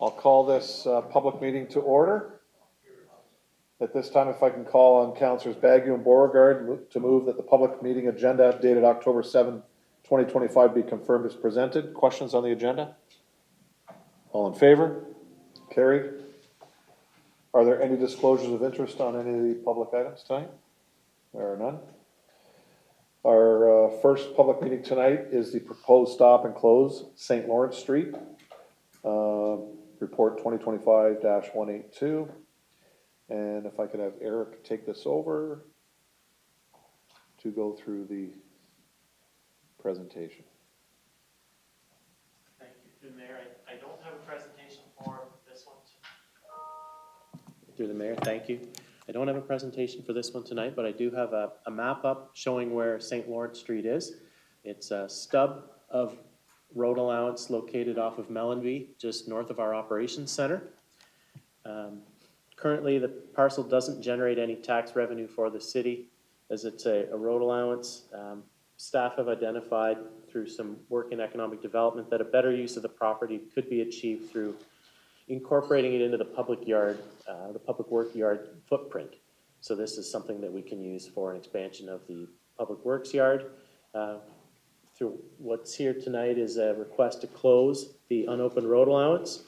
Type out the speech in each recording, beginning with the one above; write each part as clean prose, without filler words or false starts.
I'll call this public meeting to order. At this time, if I can call on Councillors Bagu and Beauregard to move that the public meeting agenda dated October 7, 2025 be confirmed as presented. Questions on the agenda? All in favor? Carried. Are there any disclosures of interest on any of the public items tonight? There are none. Our first public meeting tonight is the proposed stop and close St. Lawrence Street, report 2025-182. And if I could have Eric take this over to go through the presentation. Thank you. Through the Mayor, I don't have a presentation for this one. Through the Mayor, thank you. I don't have a presentation for this one tonight, but I do have a map up showing where St. Lawrence Street is. It's a stub of road allowance located off of Melonby, just north of our operations center. Currently, the parcel doesn't generate any tax revenue for the city as it's a road allowance. Staff have identified through some work in economic development that a better use of the property could be achieved through incorporating it into the public yard, the public work yard footprint. So this is something that we can use for an expansion of the public works yard. Through what's here tonight is a request to close the unopened road allowance.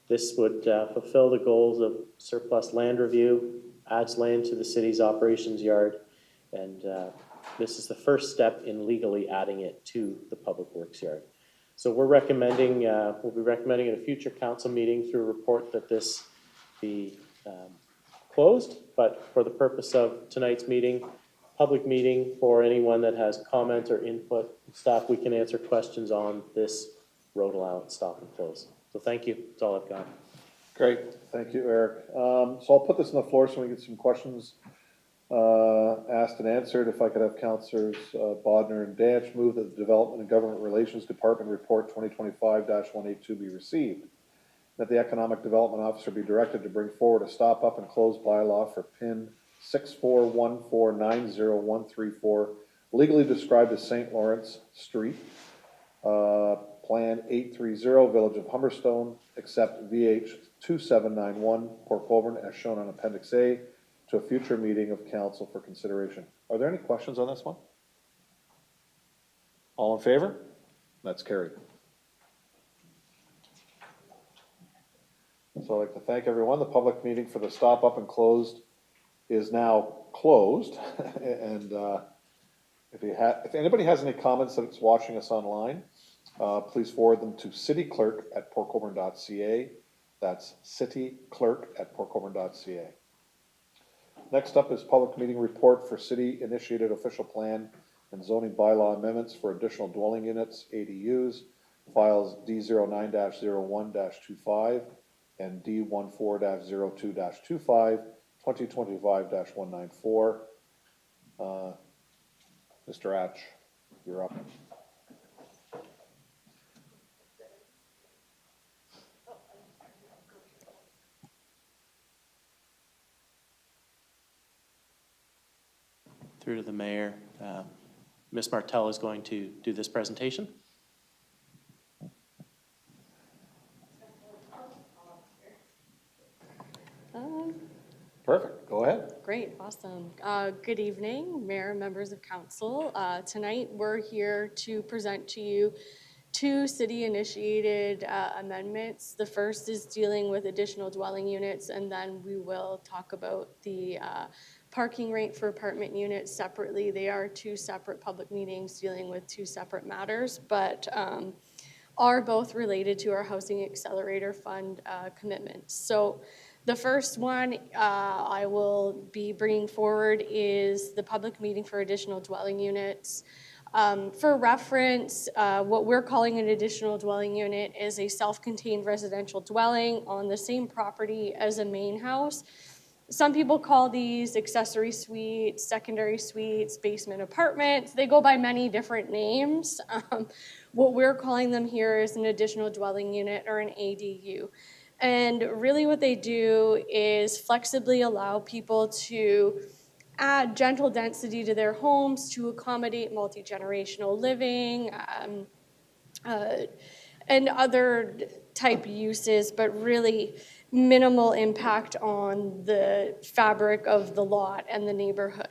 This would fulfill the goals of surplus land review, adds land to the city's operations yard, and this is the first step in legally adding it to the public works yard. So we're recommending, we'll be recommending at a future council meeting through a report that this be closed, but for the purpose of tonight's meeting, public meeting for anyone that has comment or input, staff, we can answer questions on this road allowance stop and close. So thank you, that's all I've got. Great, thank you, Eric. So I'll put this on the floor so we can get some questions asked and answered. If I could have Councillors Bodner and Danch move that the Development and Government Relations Department Report 2025-182 be received. That the Economic Development Officer be directed to bring forward a stop up and close bylaw for PIN 641490134, legally described as St. Lawrence Street. Plan 830, Village of Humberstone, except VH 2791, Port Colborne, as shown on Appendix A, to a future meeting of council for consideration. Are there any questions on this one? All in favor? That's carried. So I'd like to thank everyone. The public meeting for the stop up and closed is now closed. And if anybody has any comments that's watching us online, please forward them to cityclerk@portcolborne.ca. That's cityclerk@portcolborne.ca. Next up is public meeting report for city initiated official plan and zoning bylaw amendments for additional dwelling units, ADUs, files D09-01-25 and D14-02-25, 2025-194. Mr. Atch, you're up. Through to the Mayor, Ms. Martell is going to do this presentation. Perfect, go ahead. Great, awesome. Good evening, Mayor, members of council. Tonight we're here to present to you two city-initiated amendments. The first is dealing with additional dwelling units, and then we will talk about the parking rate for apartment units separately. They are two separate public meetings dealing with two separate matters, but are both related to our Housing Accelerator Fund commitments. So the first one I will be bringing forward is the public meeting for additional dwelling units. For reference, what we're calling an additional dwelling unit is a self-contained residential dwelling on the same property as a main house. Some people call these accessory suites, secondary suites, basement apartments. They go by many different names. What we're calling them here is an additional dwelling unit, or an ADU. And really what they do is flexibly allow people to add gentle density to their homes to accommodate multi-generational living, and other type uses, but really minimal impact on the fabric of the lot and the neighborhood.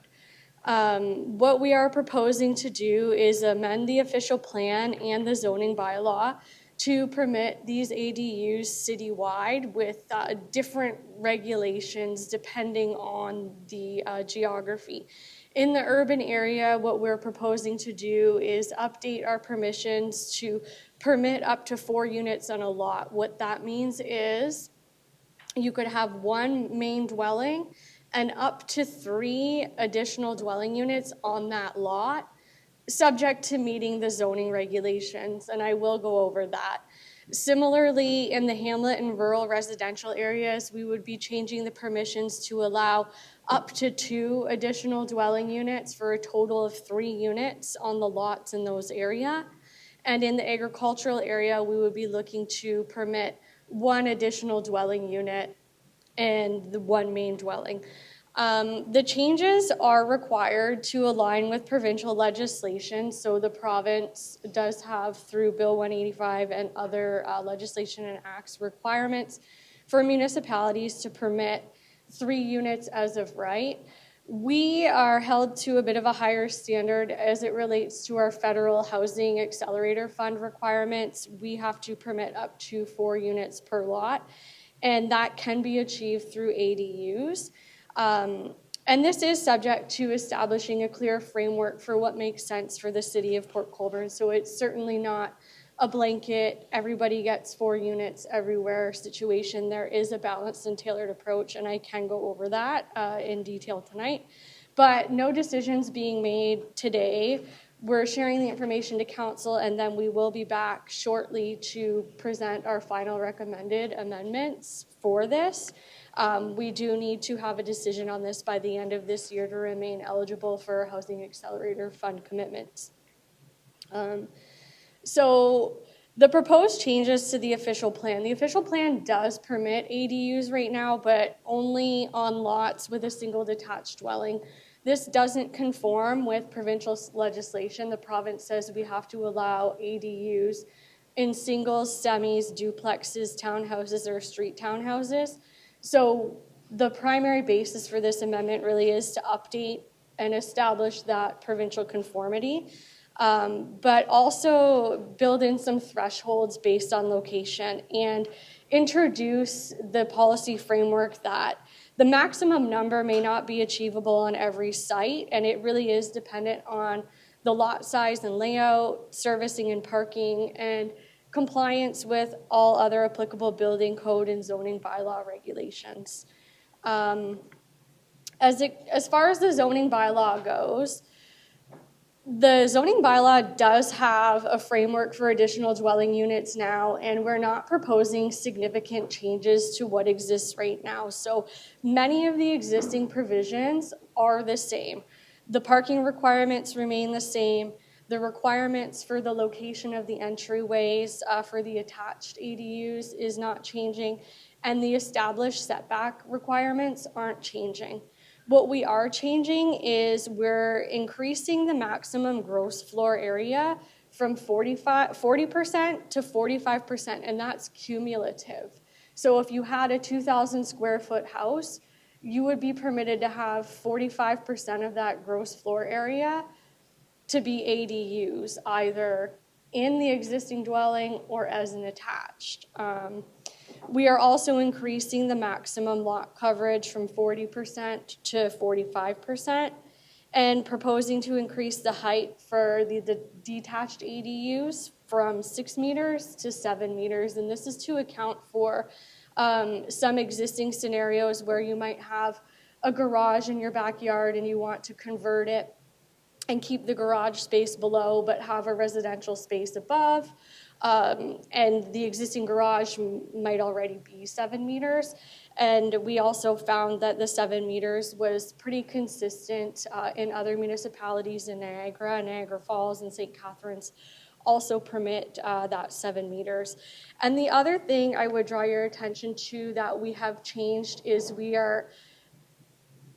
What we are proposing to do is amend the official plan and the zoning bylaw to permit these ADUs citywide with different regulations depending on the geography. In the urban area, what we're proposing to do is update our permissions to permit up to 4 units on a lot. What that means is you could have one main dwelling and up to 3 additional dwelling units on that lot, subject to meeting the zoning regulations, and I will go over that. Similarly, in the hamlet and rural residential areas, we would be changing the permissions to allow up to 2 additional dwelling units for a total of 3 units on the lots in those areas. And in the agricultural area, we would be looking to permit 1 additional dwelling unit and the 1 main dwelling. The changes are required to align with provincial legislation. So the province does have, through Bill 185 and other legislation and acts, requirements for municipalities to permit 3 units as of right. We are held to a bit of a higher standard as it relates to our federal housing accelerator fund requirements. We have to permit up to 4 units per lot, and that can be achieved through ADUs. And this is subject to establishing a clear framework for what makes sense for the city of Port Colborne. So it's certainly not a blanket, everybody gets 4 units everywhere situation. There is a balanced and tailored approach, and I can go over that in detail tonight. But no decisions being made today. We're sharing the information to council, and then we will be back shortly to present our final recommended amendments for this. We do need to have a decision on this by the end of this year to remain eligible for Housing Accelerator Fund commitments. So the proposed changes to the official plan. The official plan does permit ADUs right now, but only on lots with a single detached dwelling. This doesn't conform with provincial legislation. The province says we have to allow ADUs in singles, semis, duplexes, townhouses, or street townhouses. So the primary basis for this amendment really is to update and establish that provincial conformity, but also build in some thresholds based on location and introduce the policy framework that the maximum number may not be achievable on every site, and it really is dependent on the lot size and layout, servicing and parking, and compliance with all other applicable building code and zoning bylaw regulations. As far as the zoning bylaw goes, the zoning bylaw does have a framework for additional dwelling units now, and we're not proposing significant changes to what exists right now. So many of the existing provisions are the same. The parking requirements remain the same. The requirements for the location of the entryways for the attached ADUs is not changing, and the established setback requirements aren't changing. What we are changing is we're increasing the maximum gross floor area from 40% to 45%, and that's cumulative. So if you had a 2,000 square foot house, you would be permitted to have 45% of that gross floor area to be ADUs, either in the existing dwelling or as an attached. We are also increasing the maximum lot coverage from 40% to 45% and proposing to increase the height for the detached ADUs from 6 meters to 7 meters. And this is to account for some existing scenarios where you might have a garage in your backyard and you want to convert it and keep the garage space below but have a residential space above. And the existing garage might already be 7 meters. And we also found that the 7 meters was pretty consistent in other municipalities in Niagara Falls, and St. Catharines also permit that 7 meters. And the other thing I would draw your attention to that we have changed is we are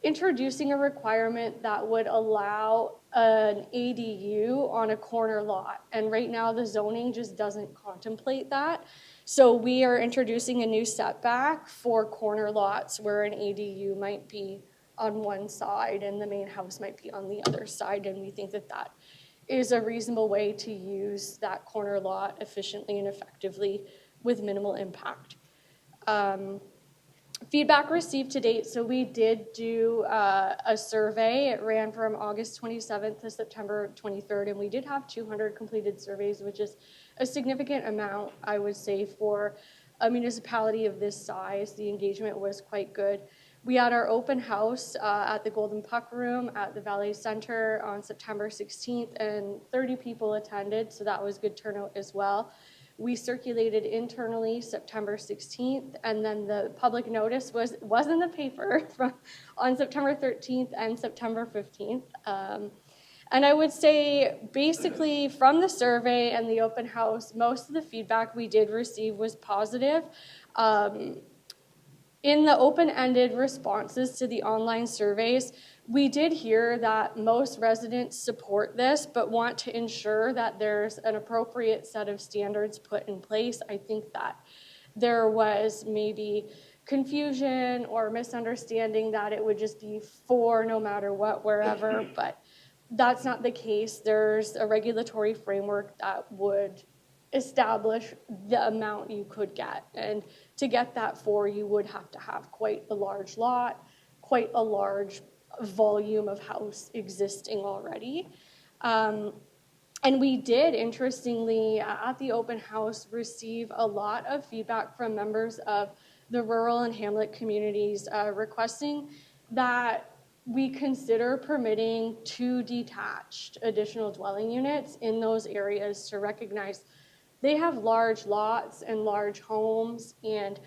introducing a requirement that would allow an ADU on a corner lot. And right now the zoning just doesn't contemplate that. So we are introducing a new setback for corner lots where an ADU might be on one side and the main house might be on the other side. And we think that that is a reasonable way to use that corner lot efficiently and effectively with minimal impact. Feedback received to date, so we did do a survey. It ran from August 27th to September 23rd, and we did have 200 completed surveys, which is a significant amount, I would say, for a municipality of this size. The engagement was quite good. We had our open house at the Golden Puck Room at the Valley Center on September 16th, and 30 people attended, so that was good turnout as well. We circulated internally September 16th, and then the public notice was in the paper on September 13th and September 15th. And I would say basically from the survey and the open house, most of the feedback we did receive was positive. In the open-ended responses to the online surveys, we did hear that most residents support this, but want to ensure that there's an appropriate set of standards put in place. I think that there was maybe confusion or misunderstanding that it would just be for no matter what, wherever, but that's not the case. There's a regulatory framework that would establish the amount you could get. And to get that you would have to have quite a large lot, quite a large volume of house existing already. And we did, interestingly, at the open house, receive a lot of feedback from members of the rural and hamlet communities requesting that we consider permitting 2 detached additional dwelling units in those areas to recognize they have large lots and large homes, and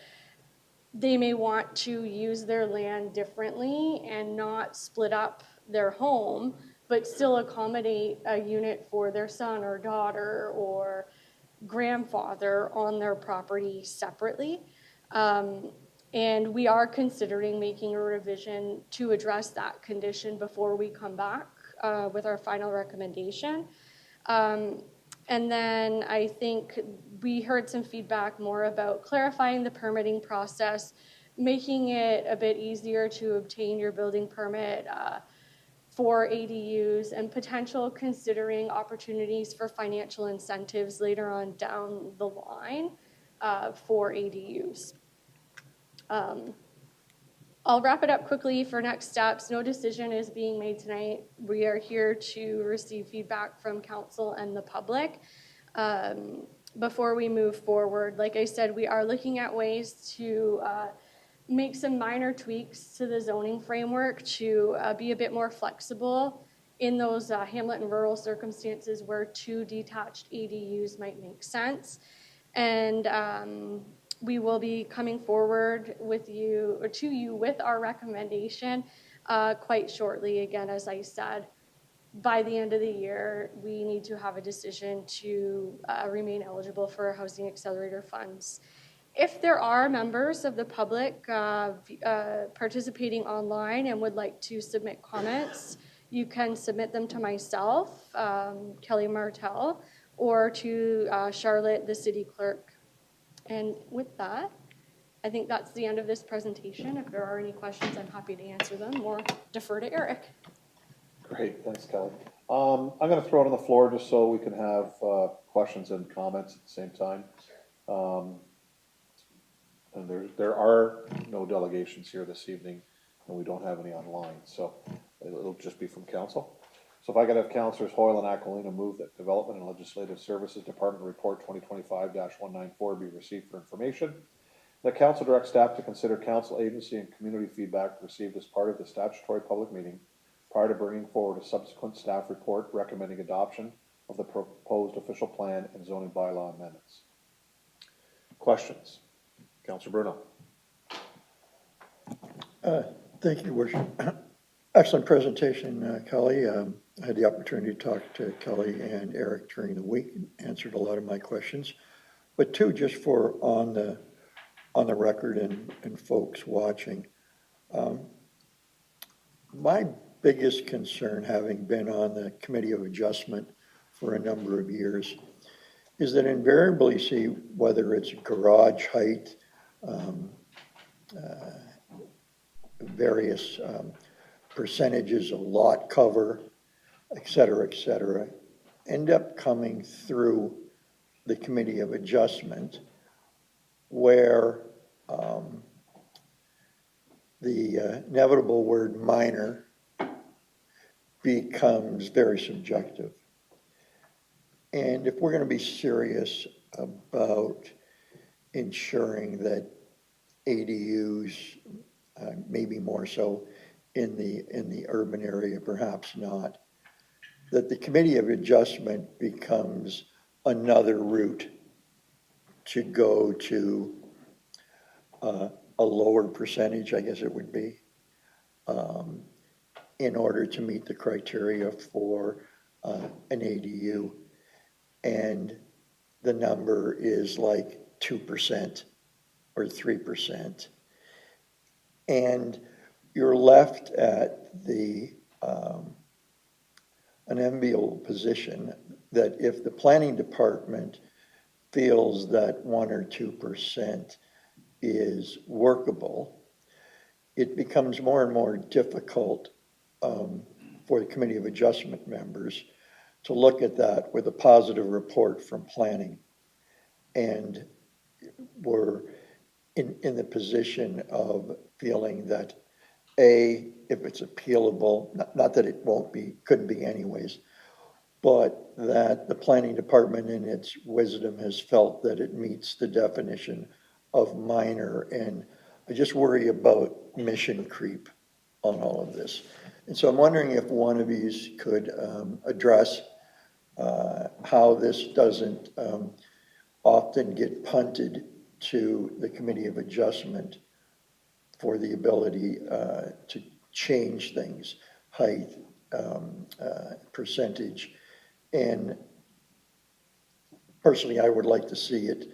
they may want to use their land differently and not split up their home, but still accommodate a unit for their son or daughter or grandfather on their property separately. And we are considering making a revision to address that condition before we come back with our final recommendation. And then I think we heard some feedback more about clarifying the permitting process, making it a bit easier to obtain your building permit for ADUs, and potential considering opportunities for financial incentives later on down the line for ADUs. I'll wrap it up quickly for next steps. No decision is being made tonight. We are here to receive feedback from council and the public before we move forward. Like I said, we are looking at ways to make some minor tweaks to the zoning framework to be a bit more flexible in those hamlet and rural circumstances where 2 detached ADUs might make sense. And we will be coming forward with you or to you with our recommendation quite shortly. Again, as I said, by the end of the year, we need to have a decision to remain eligible for housing accelerator funds. If there are members of the public participating online and would like to submit comments, you can submit them to myself, Kelly Martell, or to Charlotte, the city clerk. And with that, I think that's the end of this presentation. If there are any questions, I'm happy to answer them or defer to Eric. Great, thanks, Kelly. I'm going to throw it on the floor just so we can have questions and comments at the same time. And there are no delegations here this evening, and we don't have any online, so it'll just be from council. So if I could have Councilors Hoyle and Aquilina move that Development and Legislative Services Department Report 2025-194 be received for information. The council directs staff to consider council agency and community feedback received as part of the statutory public meeting prior to bringing forward a subsequent staff report recommending adoption of the proposed official plan and zoning bylaw amendments. Questions? Councilor Bruno. Thank you, Worship. Excellent presentation, Kelly. I had the opportunity to talk to Kelly and Eric during the week and answered a lot of my questions. But 2, just for on the record and folks watching, My biggest concern, having been on the Committee of Adjustment for a number of years, is that invariably see whether it's garage height, um, various percentages of lot cover, et cetera, end up coming through the Committee of Adjustment where the inevitable word minor becomes very subjective. And if we're going to be serious about ensuring that ADUs, maybe more so in the urban area, perhaps not, that the Committee of Adjustment becomes another route to go to a lower percentage, I guess it would be, in order to meet the criteria for an ADU. And the number is like 2% or 3%. And you're left at the an enviable position that if the planning department feels that 1 or 2% is workable, it becomes more and more difficult for the Committee of Adjustment members to look at that with a positive report from planning. And we're in the position of feeling that if it's appealable, not that it won't be, couldn't be anyways, but that the planning department in its wisdom has felt that it meets the definition of minor. And I just worry about mission creep on all of this. And so I'm wondering if one of you could address how this doesn't often get punted to the Committee of Adjustment for the ability to change things, height, percentage. And personally, I would like to see it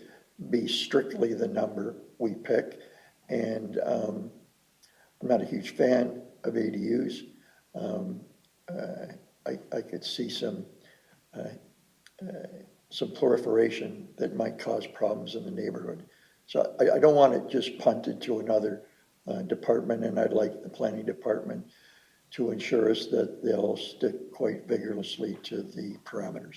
be strictly the number we pick. And I'm not a huge fan of ADUs. I could see some proliferation that might cause problems in the neighborhood. So I don't want it just punted to another department, and I'd like the planning department to ensure us that they'll stick quite vigorously to the parameters.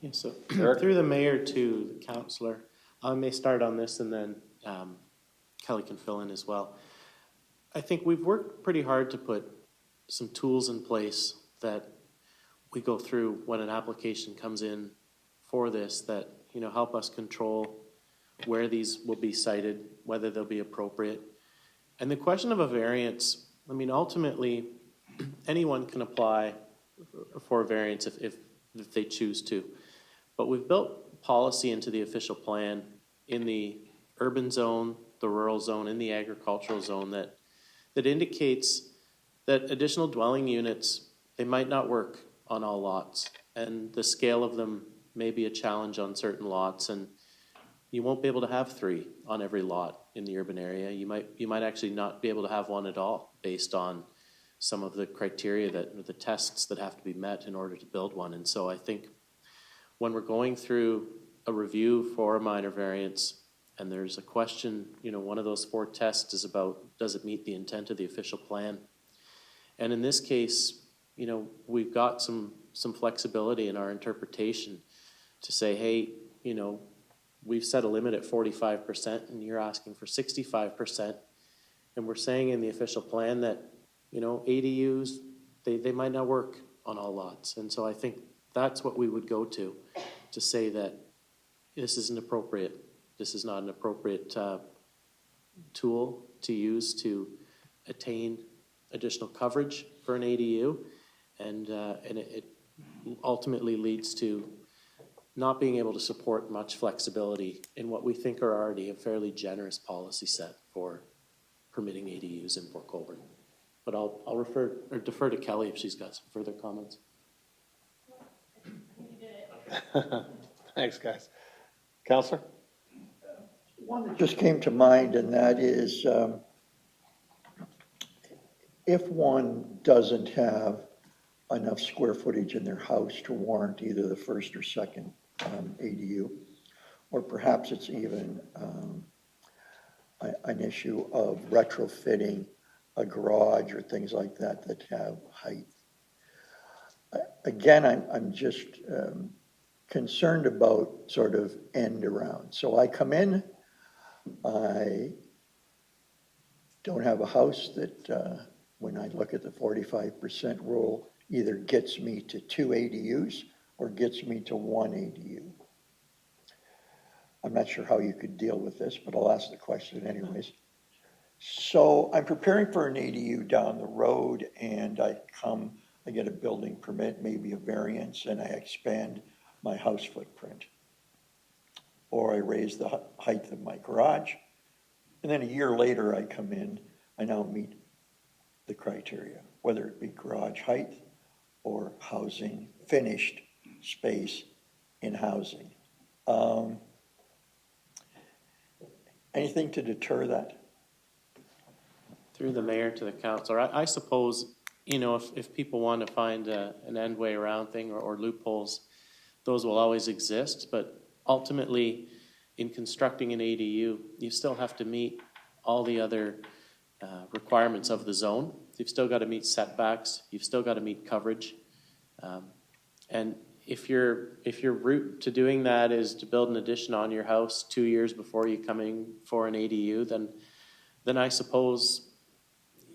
Yeah, so through the mayor to the councillor, I may start on this and then Kelly can fill in as well. I think we've worked pretty hard to put some tools in place that we go through when an application comes in for this that, you know, help us control where these will be cited, whether they'll be appropriate. And the question of a variance, I mean, ultimately, anyone can apply for a variance if they choose to. But we've built policy into the official plan in the urban zone, the rural zone, and the agricultural zone that indicates that additional dwelling units, they might not work on all lots. And the scale of them may be a challenge on certain lots. And you won't be able to have 3 on every lot in the urban area. You might actually not be able to have 1 at all based on some of the criteria or the tests that have to be met in order to build one. And so I think when we're going through a review for a minor variance and there's a question, you know, one of those 4 tests is about, does it meet the intent of the official plan? And in this case, you know, we've got some flexibility in our interpretation to say, hey, you know, we've set a limit at 45% and you're asking for 65%. And we're saying in the official plan that, you know, ADUs, they might not work on all lots. And so I think that's what we would go to say that this isn't appropriate. This is not an appropriate tool to use to attain additional coverage for an ADU. And it ultimately leads to not being able to support much flexibility in what we think are already a fairly generous policy set for permitting ADUs in Port Colborne. But I'll defer to Kelly if she's got some further comments. Thanks, guys. Counselor? One that just came to mind, and that is if one doesn't have enough square footage in their house to warrant either the first or second ADU, or perhaps it's even an issue of retrofitting a garage or things like that that have height. Again, I'm just concerned about sort of end around. So I come in, I don't have a house that, when I look at the 45% rule, either gets me to 2 ADUs or gets me to 1 ADU. I'm not sure how you could deal with this, but I'll ask the question anyways. So I'm preparing for an ADU down the road, and I get a building permit, maybe a variance, and I expand my house footprint. Or I raise the height of my garage, and then a year later I come in, I now meet the criteria, whether it be garage height or housing, finished space in housing. Anything to deter that? Through the mayor to the councilor, I suppose, you know, if people want to find an end way around thing or loopholes, those will always exist. But ultimately, in constructing an ADU, you still have to meet all the other requirements of the zone. You've still got to meet setbacks. You've still got to meet coverage. And if your route to doing that is to build an addition on your house 2 years before you come in for an ADU, then I suppose,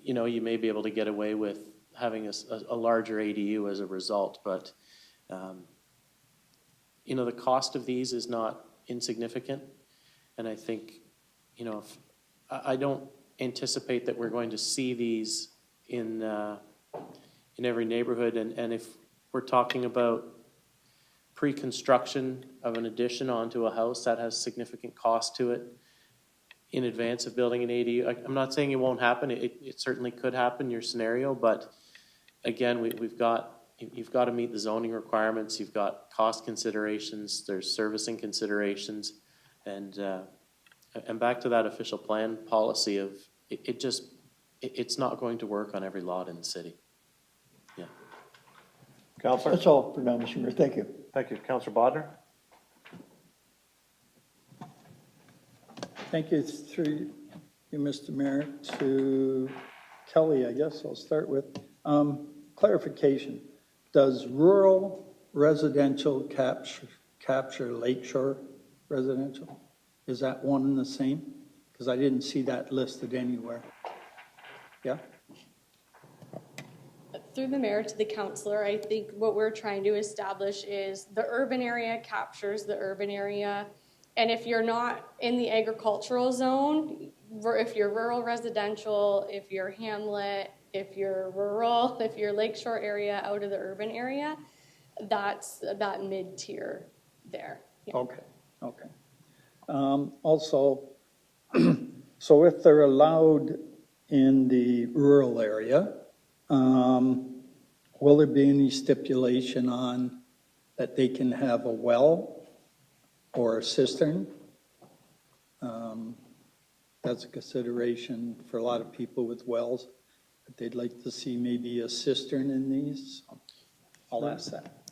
you know, you may be able to get away with having a larger ADU as a result. But, you know, the cost of these is not insignificant. And I think, you know, I don't anticipate that we're going to see these in every neighborhood. And if we're talking about pre-construction of an addition onto a house, that has significant cost to it in advance of building an ADU. I'm not saying it won't happen. It certainly could happen, your scenario, but again, you've got to meet the zoning requirements. You've got cost considerations. There's servicing considerations, and back to that official plan policy of it's not going to work on every lot in the city. Yeah. Councillor? That's all for now, Mr. Mayor. Thank you. Thank you. Councillor Bodnar? Thank you, through you, Mr. Mayor. To Kelly, I guess I'll start with clarification. Does rural residential capture lakeshore residential? Is that one and the same? Because I didn't see that listed anywhere. Yeah? Through the mayor to the councilor, I think what we're trying to establish is the urban area captures the urban area. And if you're not in the agricultural zone, if you're rural residential, if you're hamlet, if you're rural, if you're lakeshore area out of the urban area, that's that mid-tier there. Yeah. Okay. Also, so if they're allowed in the rural area, will there be any stipulation on that they can have a well or a cistern? That's a consideration for a lot of people with wells, that they'd like to see maybe a cistern in these. I'll ask that.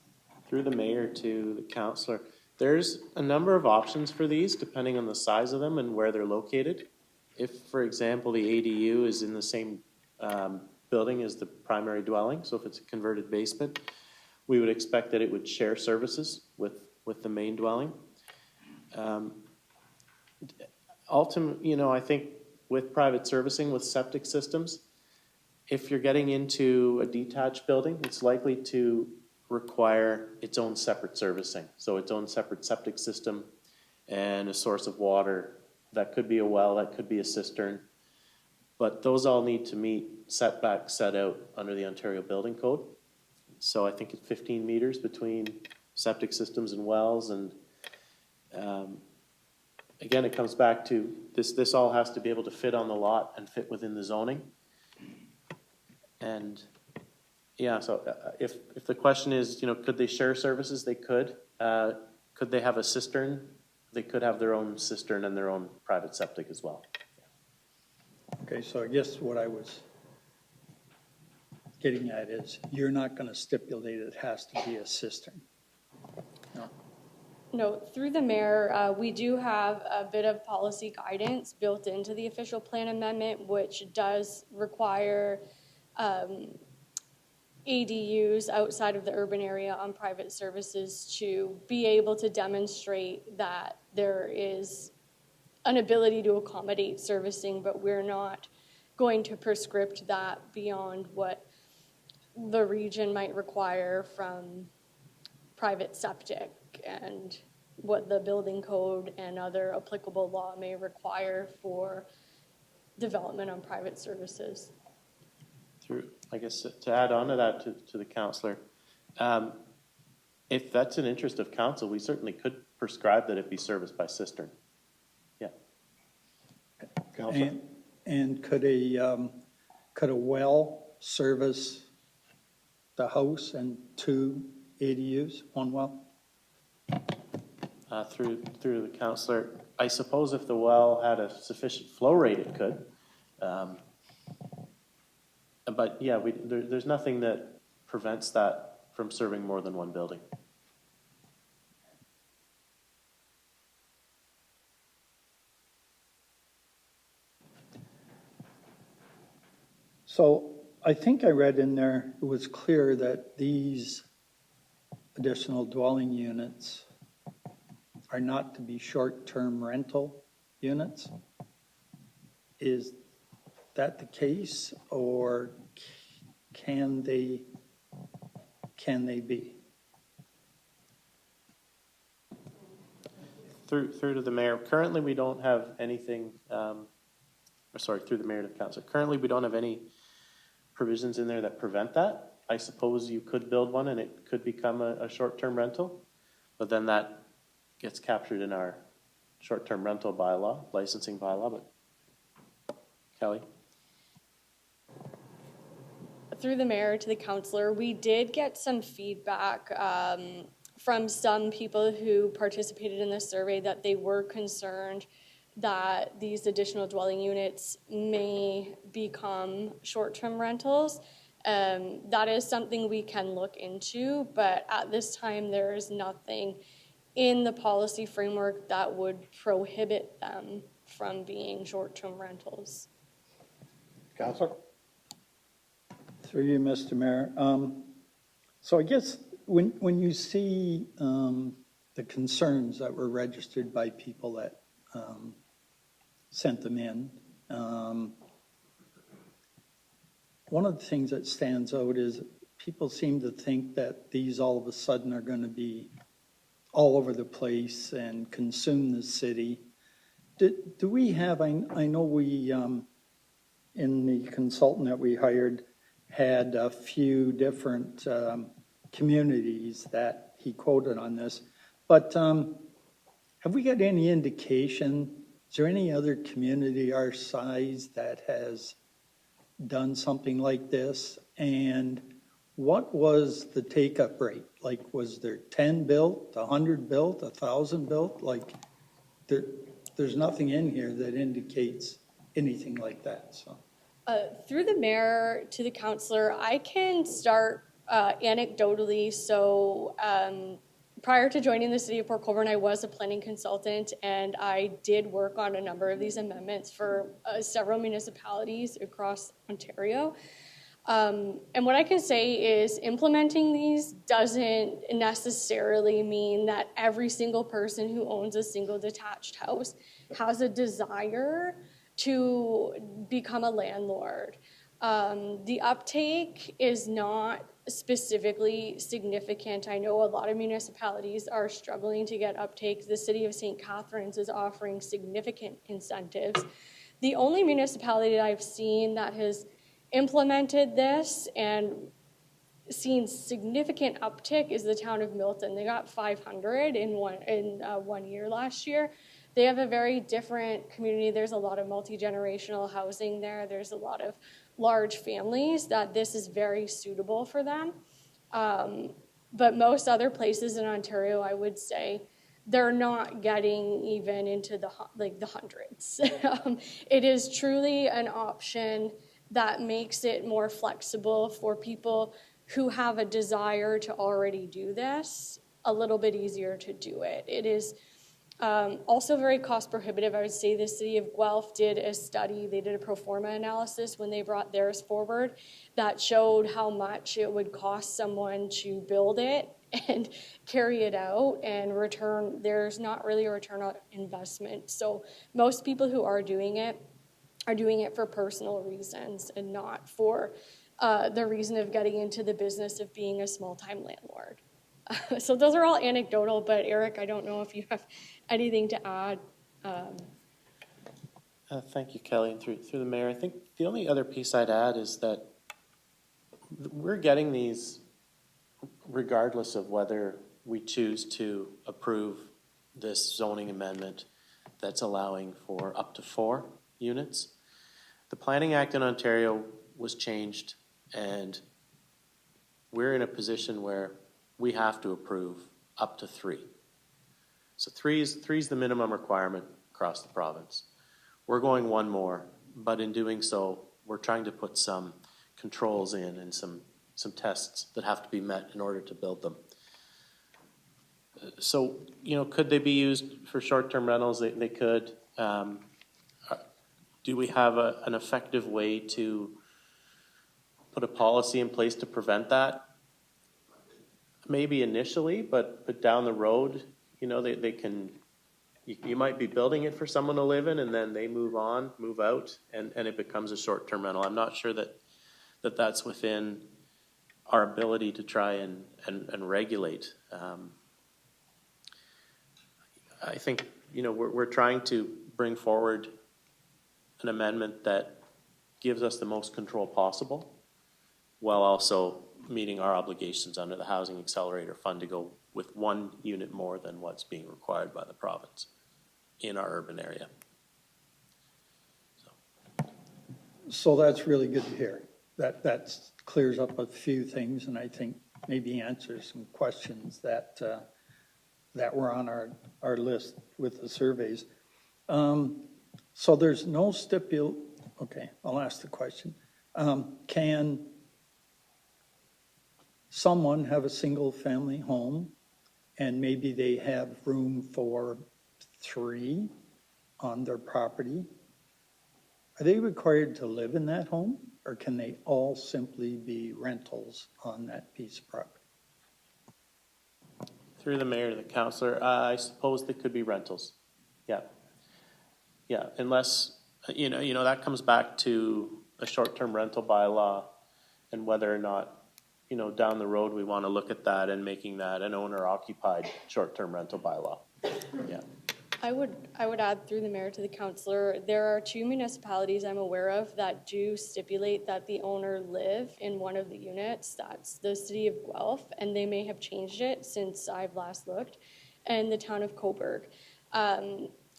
Through the mayor to the councilor, there's a number of options for these depending on the size of them and where they're located. If, for example, the ADU is in the same building as the primary dwelling, so if it's a converted basement, we would expect that it would share services with the main dwelling. Ultimately, you know, I think with private servicing, with septic systems, if you're getting into a detached building, it's likely to require its own separate servicing. So its own separate septic system and a source of water. That could be a well, that could be a cistern. But those all need to meet setbacks set out under the Ontario Building Code. So I think it's 15 meters between septic systems and wells. And again, it comes back to this all has to be able to fit on the lot and fit within the zoning. And yeah, so if the question is, you know, could they share services? They could. Could they have a cistern? They could have their own cistern and their own private septic as well. Okay, so I guess what I was getting at is you're not going to stipulate it has to be a cistern. No. No, through the mayor, we do have a bit of policy guidance built into the official plan amendment, which does require ADUs outside of the urban area on private services to be able to demonstrate that there is an ability to accommodate servicing, but we're not going to prescript that beyond what the region might require from private septic and what the building code and other applicable law may require for development on private services. Through, I guess, to add on to that to the counselor, if that's an interest of council, we certainly could prescribe that it be serviced by cistern. Yeah. Counselor? And could a well service the house and 2 ADUs, 1 well? Through the counselor, I suppose if the well had a sufficient flow rate, it could. But yeah, there's nothing that prevents that from serving more than one building. So I think I read in there, it was clear that these additional dwelling units are not to be short-term rental units. Is that the case, or can they be? Through to the mayor, currently we don't have anything, through the mayor to the council. Currently we don't have any provisions in there that prevent that. I suppose you could build one and it could become a short-term rental, but then that gets captured in our short-term rental bylaw, licensing bylaw. But Kelly? Through the mayor to the councilor, we did get some feedback from some people who participated in the survey that they were concerned that these additional dwelling units may become short-term rentals. That is something we can look into, but at this time there is nothing in the policy framework that would prohibit them from being short-term rentals. Counselor? Through you, Mr. Mayor. So I guess when you see the concerns that were registered by people that sent them in, one of the things that stands out is people seem to think that these all of a sudden are going to be all over the place and consume the city. Do we have, I know we, in the consultant that we hired, had a few different communities that he quoted on this, but have we got any indication, is there any other community our size that has done something like this? And what was the take-up rate? Like, was there 10 built, 100 built, 1,000 built? Like, there's nothing in here that indicates anything like that, so. Through the mayor to the councilor, I can start anecdotally. So prior to joining the city of Port Colborne, I was a planning consultant, and I did work on a number of these amendments for several municipalities across Ontario. And what I can say is implementing these doesn't necessarily mean that every single person who owns a single detached house has a desire to become a landlord. The uptake is not specifically significant. I know a lot of municipalities are struggling to get uptake. The city of St. Catharines is offering significant incentives. The only municipality that I've seen that has implemented this and seen significant uptick is the town of Milton. They got 500 in one year last year. They have a very different community. There's a lot of multi-generational housing there. There's a lot of large families that this is very suitable for them. But most other places in Ontario, I would say, they're not getting even into the hundreds. It is truly an option that makes it more flexible for people who have a desire to already do this, a little bit easier to do it. It is also very cost prohibitive. I would say the city of Guelph did a study, they did a pro forma analysis when they brought theirs forward that showed how much it would cost someone to build it and carry it out and return. There's not really a return on investment. So most people who are doing it for personal reasons and not for the reason of getting into the business of being a small-time landlord. So those are all anecdotal, but Eric, I don't know if you have anything to add. Thank you, Kelly, and through the mayor. I think the only other piece I'd add is that we're getting these regardless of whether we choose to approve this zoning amendment that's allowing for up to 4 units. The Planning Act in Ontario was changed, and we're in a position where we have to approve up to 3. So three is the minimum requirement across the province. We're going 1 more, but in doing so, we're trying to put some controls in and some tests that have to be met in order to build them. So, could they be used for short-term rentals? They could. Do we have an effective way to put a policy in place to prevent that? Maybe initially, but down the road, they can, you might be building it for someone to live in, and then they move out, and it becomes a short-term rental. I'm not sure that's within our ability to try and regulate. I think, we're trying to bring forward an amendment that gives us the most control possible, while also meeting our obligations under the Housing Accelerator Fund to go with 1 unit more than what's being required by the province in our urban area. So that's really good to hear. That clears up a few things, and I think maybe answers some questions that were on our list with the surveys. So there's no okay, I'll ask the question. Can someone have a single family home and maybe they have room for 3 on their property? Are they required to live in that home, or can they all simply be rentals on that piece of property? Through the mayor to the councillor, I suppose they could be rentals. Yeah, unless, that comes back to a short-term rental bylaw and whether or not, down the road, we want to look at that and making that an owner-occupied short-term rental bylaw. Yeah. I would add through the mayor to the councillor, there are 2 municipalities I'm aware of that do stipulate that the owner live in one of the units. That's the city of Guelph, and they may have changed it since I've last looked, and the town of Coburg.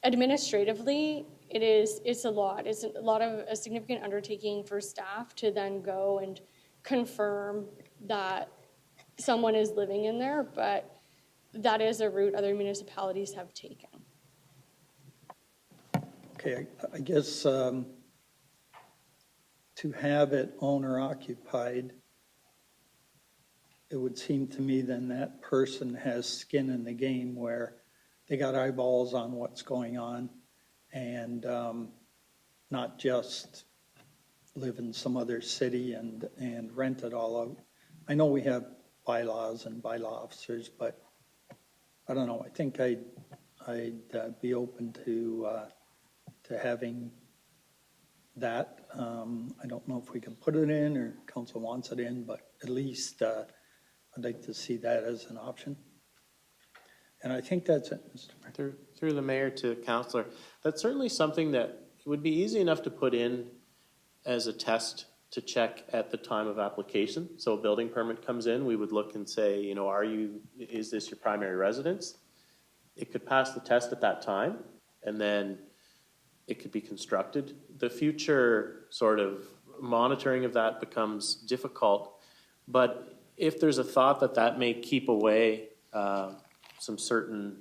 Administratively, it's a lot. It's a significant undertaking for staff to then go and confirm that someone is living in there, but that is a route other municipalities have taken. Okay, I guess to have it owner occupied, it would seem to me then that person has skin in the game where they got eyeballs on what's going on and not just live in some other city and rent it all out. I know we have bylaws and bylaw officers, but I don't know. I think I'd be open to having that. I don't know if we can put it in or council wants it in, but at least I'd like to see that as an option. And I think that's it, Mr. Mayor. Through the mayor to councillor, that's certainly something that would be easy enough to put in as a test to check at the time of application. So a building permit comes in, we would look and say, is this your primary residence? It could pass the test at that time, and then it could be constructed. The future sort of monitoring of that becomes difficult, but if there's a thought that may keep away some certain,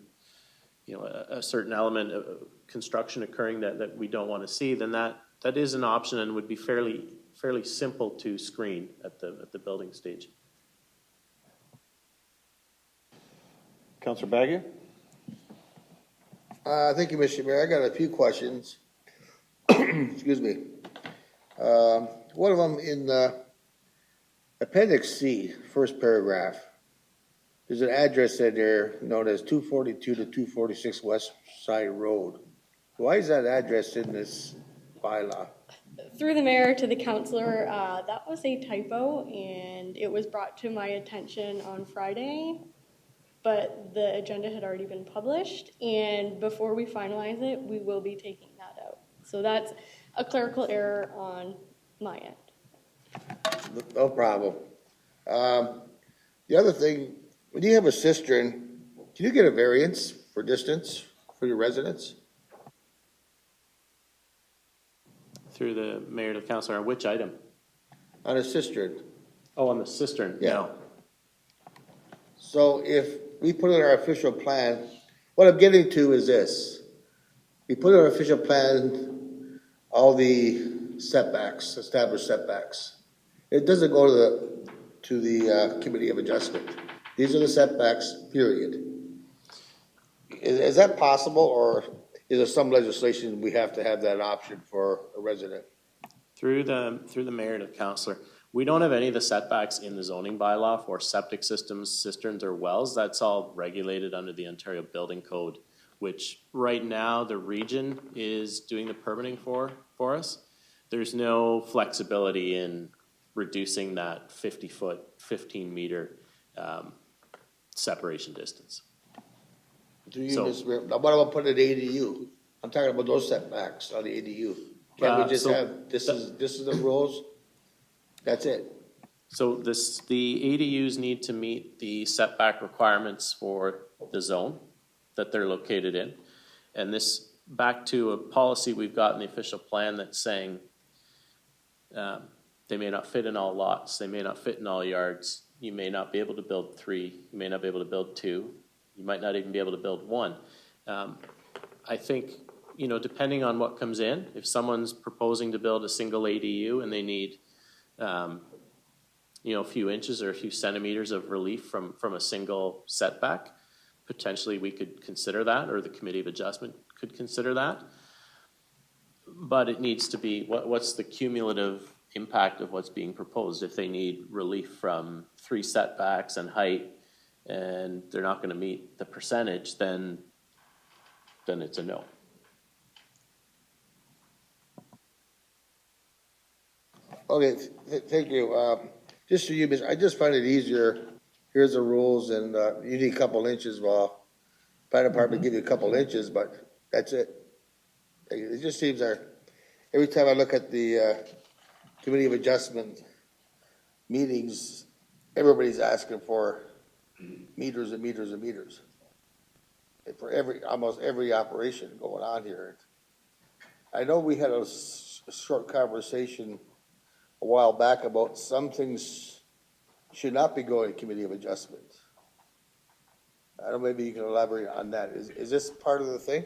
a certain element of construction occurring that we don't want to see, then that is an option and would be fairly fairly simple to screen at the building stage. Counselor Bagu? Thank you, Mr. Mayor. I got a few questions. Excuse me. One of them in Appendix C, first paragraph. There's an address in there known as 242 to 246 West Side Road. Why is that address in this bylaw? Through the mayor to the councilor, that was a typo, and it was brought to my attention on Friday, but the agenda had already been published, and before we finalize it, we will be taking that out. So that's a clerical error on my end. No problem. The other thing, when you have a cistern, can you get a variance for distance for your residents? Through the mayor to the councilor, on which item? On a cistern? Oh, on the cistern? Yeah. No. So if we put in our official plan, what I'm getting to is this. We put in our official plan all the setbacks, established setbacks. It doesn't go to the Committee of Adjustment. These are the setbacks, period. Is that possible, or is there some legislation we have to have that option for a resident? Through the mayor to the councilor, we don't have any of the setbacks in the zoning bylaw for septic systems, cisterns, or wells. That's all regulated under the Ontario Building Code, which right now the region is doing the permitting for us. There's no flexibility in reducing that 50-foot, 15-meter separation distance. Do you So- what about putting an ADU? I'm talking about those setbacks on the ADU. Can't we just so have, this is the rules? That's it. So the ADUs need to meet the setback requirements for the zone that they're located in. And this, back to a policy we've got in the official plan that's saying they may not fit in all lots, they may not fit in all yards, you may not be able to build 3, you may not be able to build 2, you might not even be able to build 1. I think, depending on what comes in, if someone's proposing to build a single ADU and they need a few inches or a few centimeters of relief from a single setback, potentially we could consider that, or the Committee of Adjustment could consider that. But it needs to be, what's the cumulative impact of what's being proposed? If they need relief from 3 setbacks and height, and they're not gonna meet the percentage, then it's a no. Okay, thank you. Just so you, I just find it easier, here's the rules, and you need a couple inches, well, fire department give you a couple inches, but that's it. It just seems every time I look at the Committee of Adjustment meetings, everybody's asking for meters and meters and meters. And for almost every operation going on here. I know we had a short conversation a while back about some things should not be going to Committee of Adjustment. I don't know, maybe you can elaborate on that. Is this part of the thing?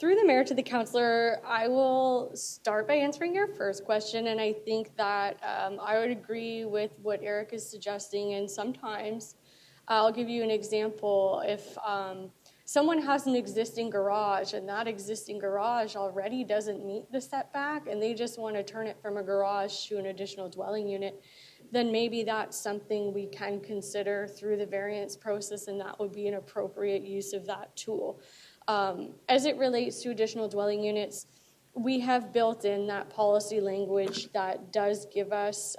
Through the mayor to the councilor, I will start by answering your first question, and I think that I would agree with what Eric is suggesting, and sometimes I'll give you an example. If someone has an existing garage and that existing garage already doesn't meet the setback and they just want to turn it from a garage to an additional dwelling unit, then maybe that's something we can consider through the variance process, and that would be an appropriate use of that tool. As it relates to additional dwelling units, we have built in that policy language that does give us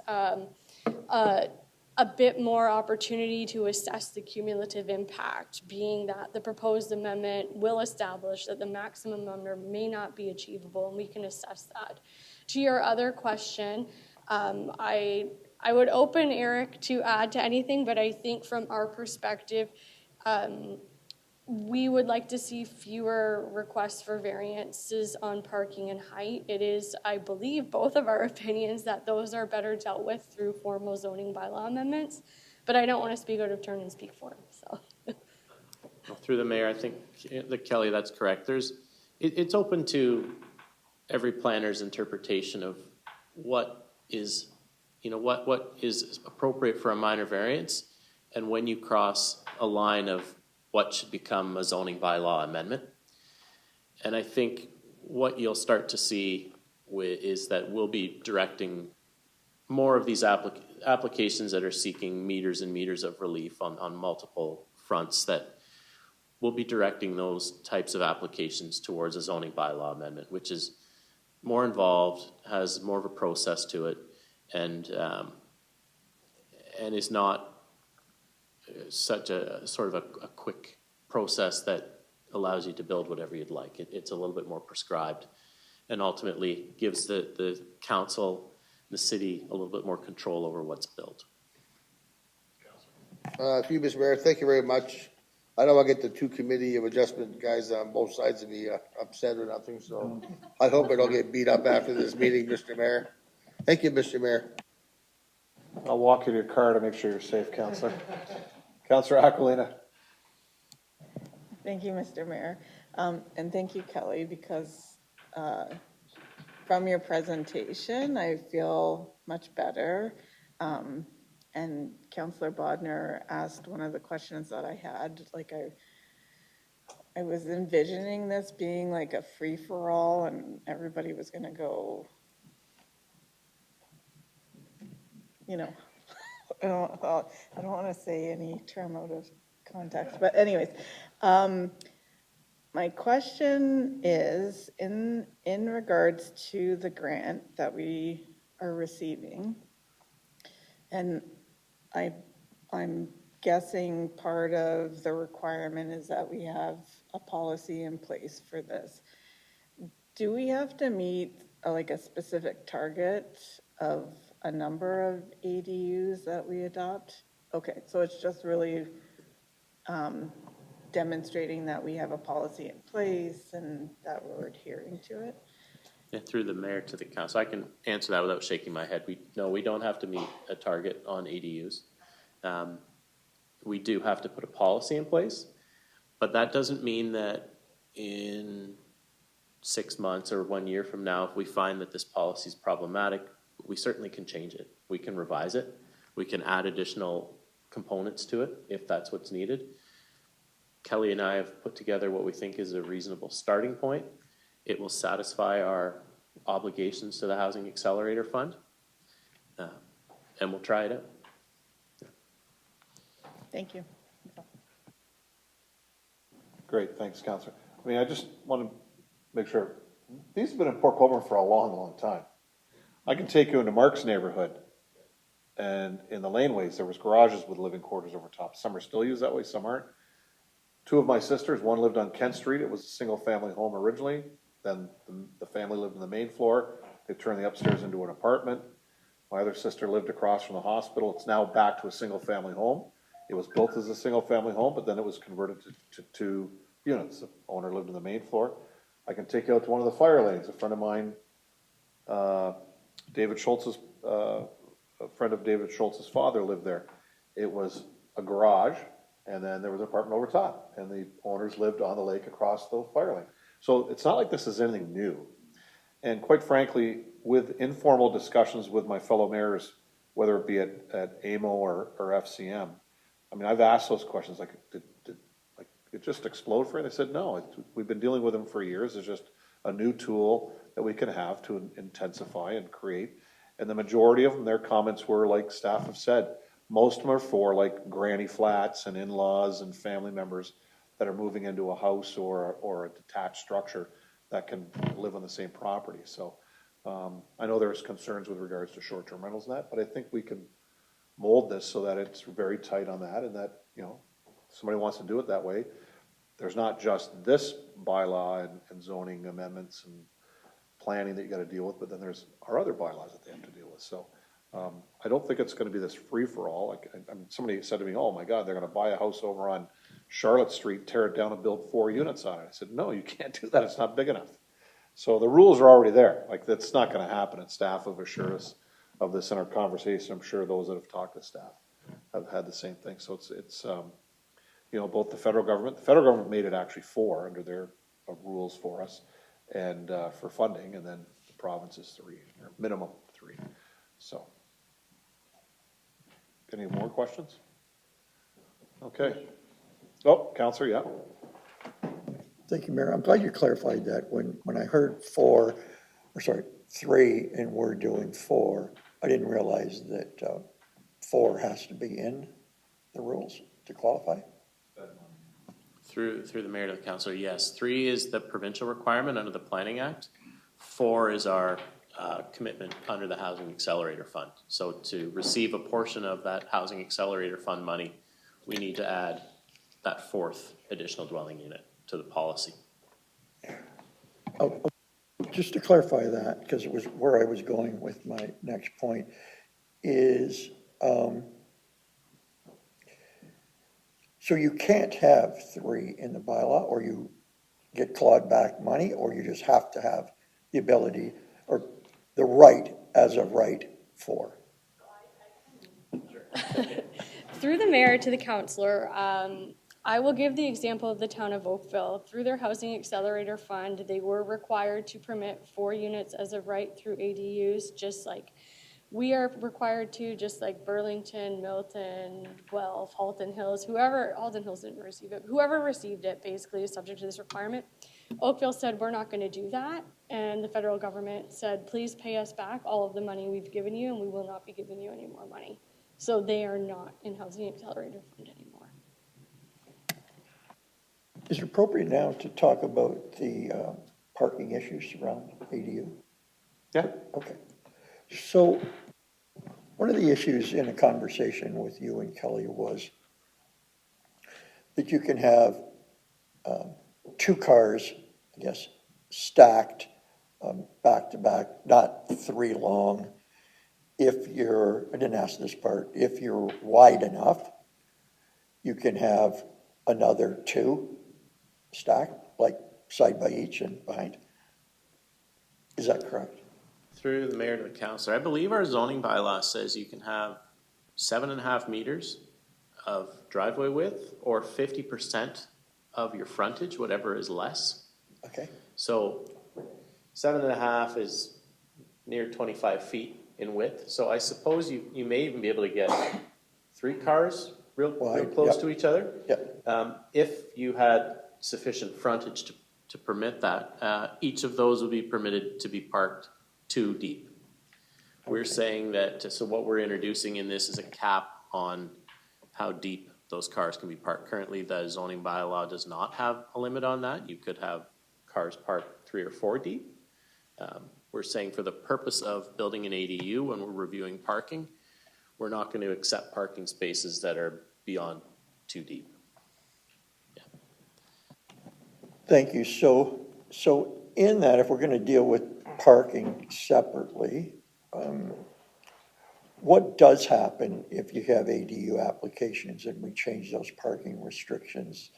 a bit more opportunity to assess the cumulative impact, being that the proposed amendment will establish that the maximum number may not be achievable, and we can assess that. To your other question, I would open Eric to add to anything, but I think from our perspective, we would like to see fewer requests for variances on parking and height. It is, I believe, both of our opinions that those are better dealt with through formal zoning bylaw amendments, but I don't want to speak out of turn and speak for him, so. Through the mayor, I think that Kelly, that's correct. It's open to every planner's interpretation of what is, what is appropriate for a minor variance, and when you cross a line of what should become a zoning bylaw amendment. And I think what you'll start to see is that we'll be directing more of these applications that are seeking meters and meters of relief on multiple fronts, that we'll be directing those types of applications towards a zoning bylaw amendment, which is more involved, has more of a process to it, and is not such a sort of a quick process that allows you to build whatever you'd like. It's a little bit more prescribed, and ultimately gives the council, the city, a little bit more control over what's built. To you, Mr. Mayor, thank you very much. I don't want to get the two committee of adjustment guys on both sides of me upset or nothing, so I hope I don't get beat up after this meeting, Mr. Mayor. Thank you, Mr. Mayor. I'll walk you to your car to make sure you're safe, Counselor. Counselor Aquilina. Thank you, Mr. Mayor. And thank you, Kelly, because from your presentation, I feel much better. And Councillor Bodner asked one of the questions that I had, like I was envisioning this being like a free-for-all and everybody was gonna go, I don't want to say any term out of context, but anyways, my question is in regards to the grant that we are receiving, and I'm guessing part of the requirement is that we have a policy in place for this. Do we have to meet like a specific target of a number of ADUs that we adopt? Okay, so it's just really demonstrating that we have a policy in place and that we're adhering to it? Yeah, through the mayor to the council, I can answer that without shaking my head. We don't have to meet a target on ADUs. We do have to put a policy in place, but that doesn't mean that in 6 months or 1 year from now, if we find that this policy is problematic, we certainly can change it. We can revise it. We can add additional components to it if that's what's needed. Kelly and I have put together what we think is a reasonable starting point. It will satisfy our obligations to the Housing Accelerator Fund, and we'll try it out. Thank you. Great, thanks, Counselor. I just want to make sure, these have been in Port Colborne for a long, long time. I can take you into Mark's neighborhood, and in the laneways, there was garages with living quarters over top. Some are still used that way, some aren't. Two of my sisters, one lived on Kent Street. It was a single-family home originally. Then the family lived on the main floor. They turned the upstairs into an apartment. My other sister lived across from the hospital. It's now back to a single-family home. It was built as a single-family home, but then it was converted to 2 units. The owner lived on the main floor. I can take you out to one of the fire lanes. A friend of mine, David Schultz's, a friend of David Schultz's father lived there. It was a garage, and then there was an apartment over top, and the owners lived on the lake across the fire lane. So it's not like this is anything new. And quite frankly, with informal discussions with my fellow mayors, whether it be at AMO or FCM, I've asked those questions, like, did it just explode for you? They said, no, we've been dealing with them for years. It's just a new tool that we can have to intensify and create. And the majority of them, their comments were, like staff have said, most of them are for like granny flats and in-laws and family members that are moving into a house or a detached structure that can live on the same property. So I know there's concerns with regards to short-term rentals and that, but I think we can mold this so that it's very tight on that, and that, somebody wants to do it that way. There's not just this bylaw and zoning amendments and planning that you got to deal with, but then there's our other bylaws that they have to deal with. So I don't think it's going to be this free-for-all. Like, somebody said to me, oh my God, they're going to buy a house over on Charlotte Street, tear it down and build 4 units on it. I said, no, you can't do that. It's not big enough. So the rules are already there. Like, that's not going to happen, and staff have assured us of this in our conversation. I'm sure those that have talked to staff have had the same thing. So it's both the federal government made it actually 4 under their rules for us. and, for funding, and then the province is 3, or minimum 3, so. Any more questions? Okay. Oh, Counselor, yeah. Thank you, Mayor. I'm glad you clarified that. When I heard 3, and we're doing 4, I didn't realize that 4 has to be in the rules to qualify. Through the mayor to the councillor, yes. 3 is the provincial requirement under the Planning Act. 4 is our commitment under the Housing Accelerator Fund. So to receive a portion of that Housing Accelerator Fund money, we need to add that 4th additional dwelling unit to the policy. Oh, just to clarify that, because it was where I was going with my next point, is so you can't have 3 in the bylaw, or you get clawed back money, or you just have to have the ability or the right as of right 4. Through the mayor to the councillor, I will give the example of the town of Oakville. Through their Housing Accelerator Fund, they were required to permit 4 units as of right through ADUs, just like we are required to, just like Burlington, Milton, Guelph, Halton Hills, Halton Hills didn't receive it, whoever received it basically is subject to this requirement. Oakville said, we're not gonna do that. And the federal government said, please pay us back all of the money we've given you, and we will not be giving you any more money. So they are not in Housing Accelerator Fund anymore. Is it appropriate now to talk about the parking issues around ADU? Yeah. Okay. So one of the issues in a conversation with you and Kelly was that you can have 2 cars, I guess, stacked back to back, not 3 long. I didn't ask this part, if you're wide enough, you can have another 2 stacked, like side by each and behind. Is that correct? Through the mayor to the councillor, I believe our zoning bylaw says you can have 7.5 meters of driveway width or 50% of your frontage, whatever is less. Okay. So 7.5 is near 25 feet in width. So I suppose you may even be able to get 3 cars real close Yep. to each other. Yep. If you had sufficient frontage to permit that, each of those would be permitted to be parked 2 deep. We're saying that, so what we're introducing in this is a cap on how deep those cars can be parked. Currently, the zoning bylaw does not have a limit on that. You could have cars parked 3 or 4 deep. We're saying for the purpose of building an ADU, when we're reviewing parking, we're not going to accept parking spaces that are beyond 2 deep. Thank you. So in that, if we're going to deal with parking separately, what does happen if you have ADU applications and we change those parking restrictions?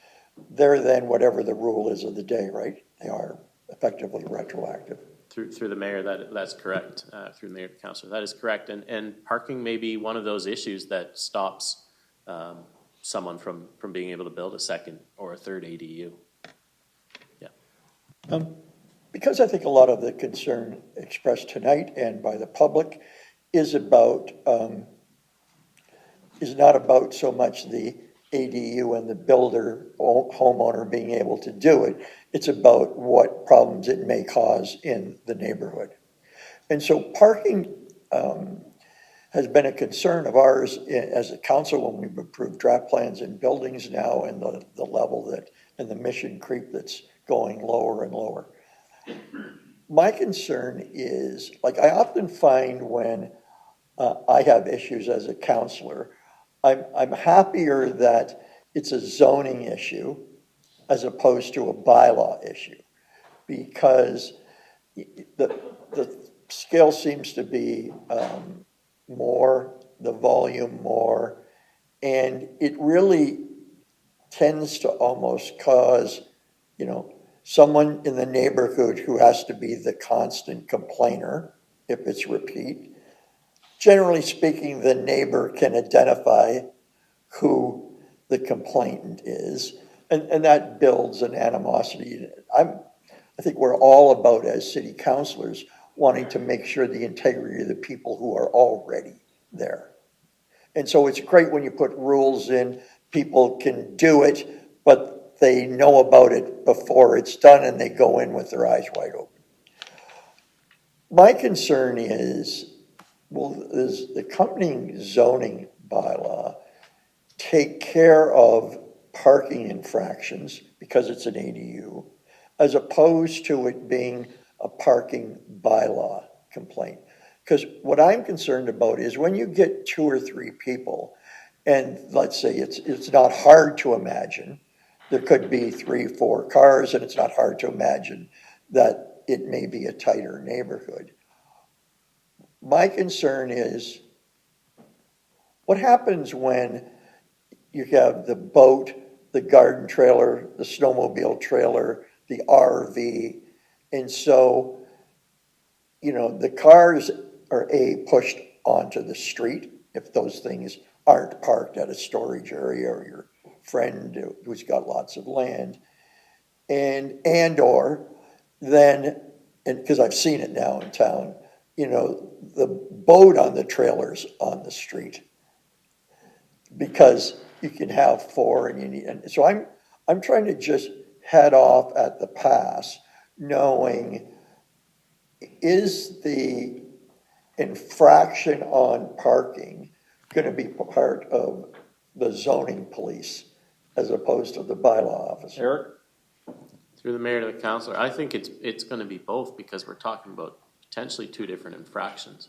They're then whatever the rule is of the day, right? They are effectively retroactive. Through the mayor, that's correct. Through the mayor to councillor, that is correct. And parking may be one of those issues that stops someone from being able to build a 2nd or a 3rd ADU. Yeah. Because I think a lot of the concern expressed tonight and by the public is about is not about so much the ADU and the builder or homeowner being able to do it. It's about what problems it may cause in the neighborhood. And so parking has been a concern of ours as a council when we've approved draft plans in buildings now, and the level that, and the mission creep that's going lower and lower. My concern is, like I often find when I have issues as a counselor, I'm happier that it's a zoning issue as opposed to a bylaw issue, because the scale seems to be more, the volume more, and it really tends to almost cause, someone in the neighborhood who has to be the constant complainer if it's repeat. Generally speaking, the neighbor can identify who the complainant is, and that builds an animosity. I think we're all about, as city councilors, wanting to make sure the integrity of the people who are already there. And so it's great when you put rules in, people can do it, but they know about it before it's done and they go in with their eyes wide open. My concern is, well, does the accompanying zoning bylaw take care of parking infractions because it's an ADU, as opposed to it being a parking bylaw complaint? Because what I'm concerned about is when you get 2 or 3 people, and let's say it's not hard to imagine, there could be 3, 4 cars, and it's not hard to imagine that it may be a tighter neighborhood. My concern is, what happens when you have the boat, the garden trailer, the snowmobile trailer, the RV, and so, the cars are pushed onto the street if those things aren't parked at a storage area or your friend who's got lots of land, or then, and because I've seen it now in town, the boat on the trailers on the street, because you can have 4 and you need, and so I'm trying to just head off at the pass, knowing, is the infraction on parking going to be part of the zoning police as opposed to the bylaw officer? Eric? Through the mayor to the councilor, I think it's gonna be both, because we're talking about potentially 2 different infractions.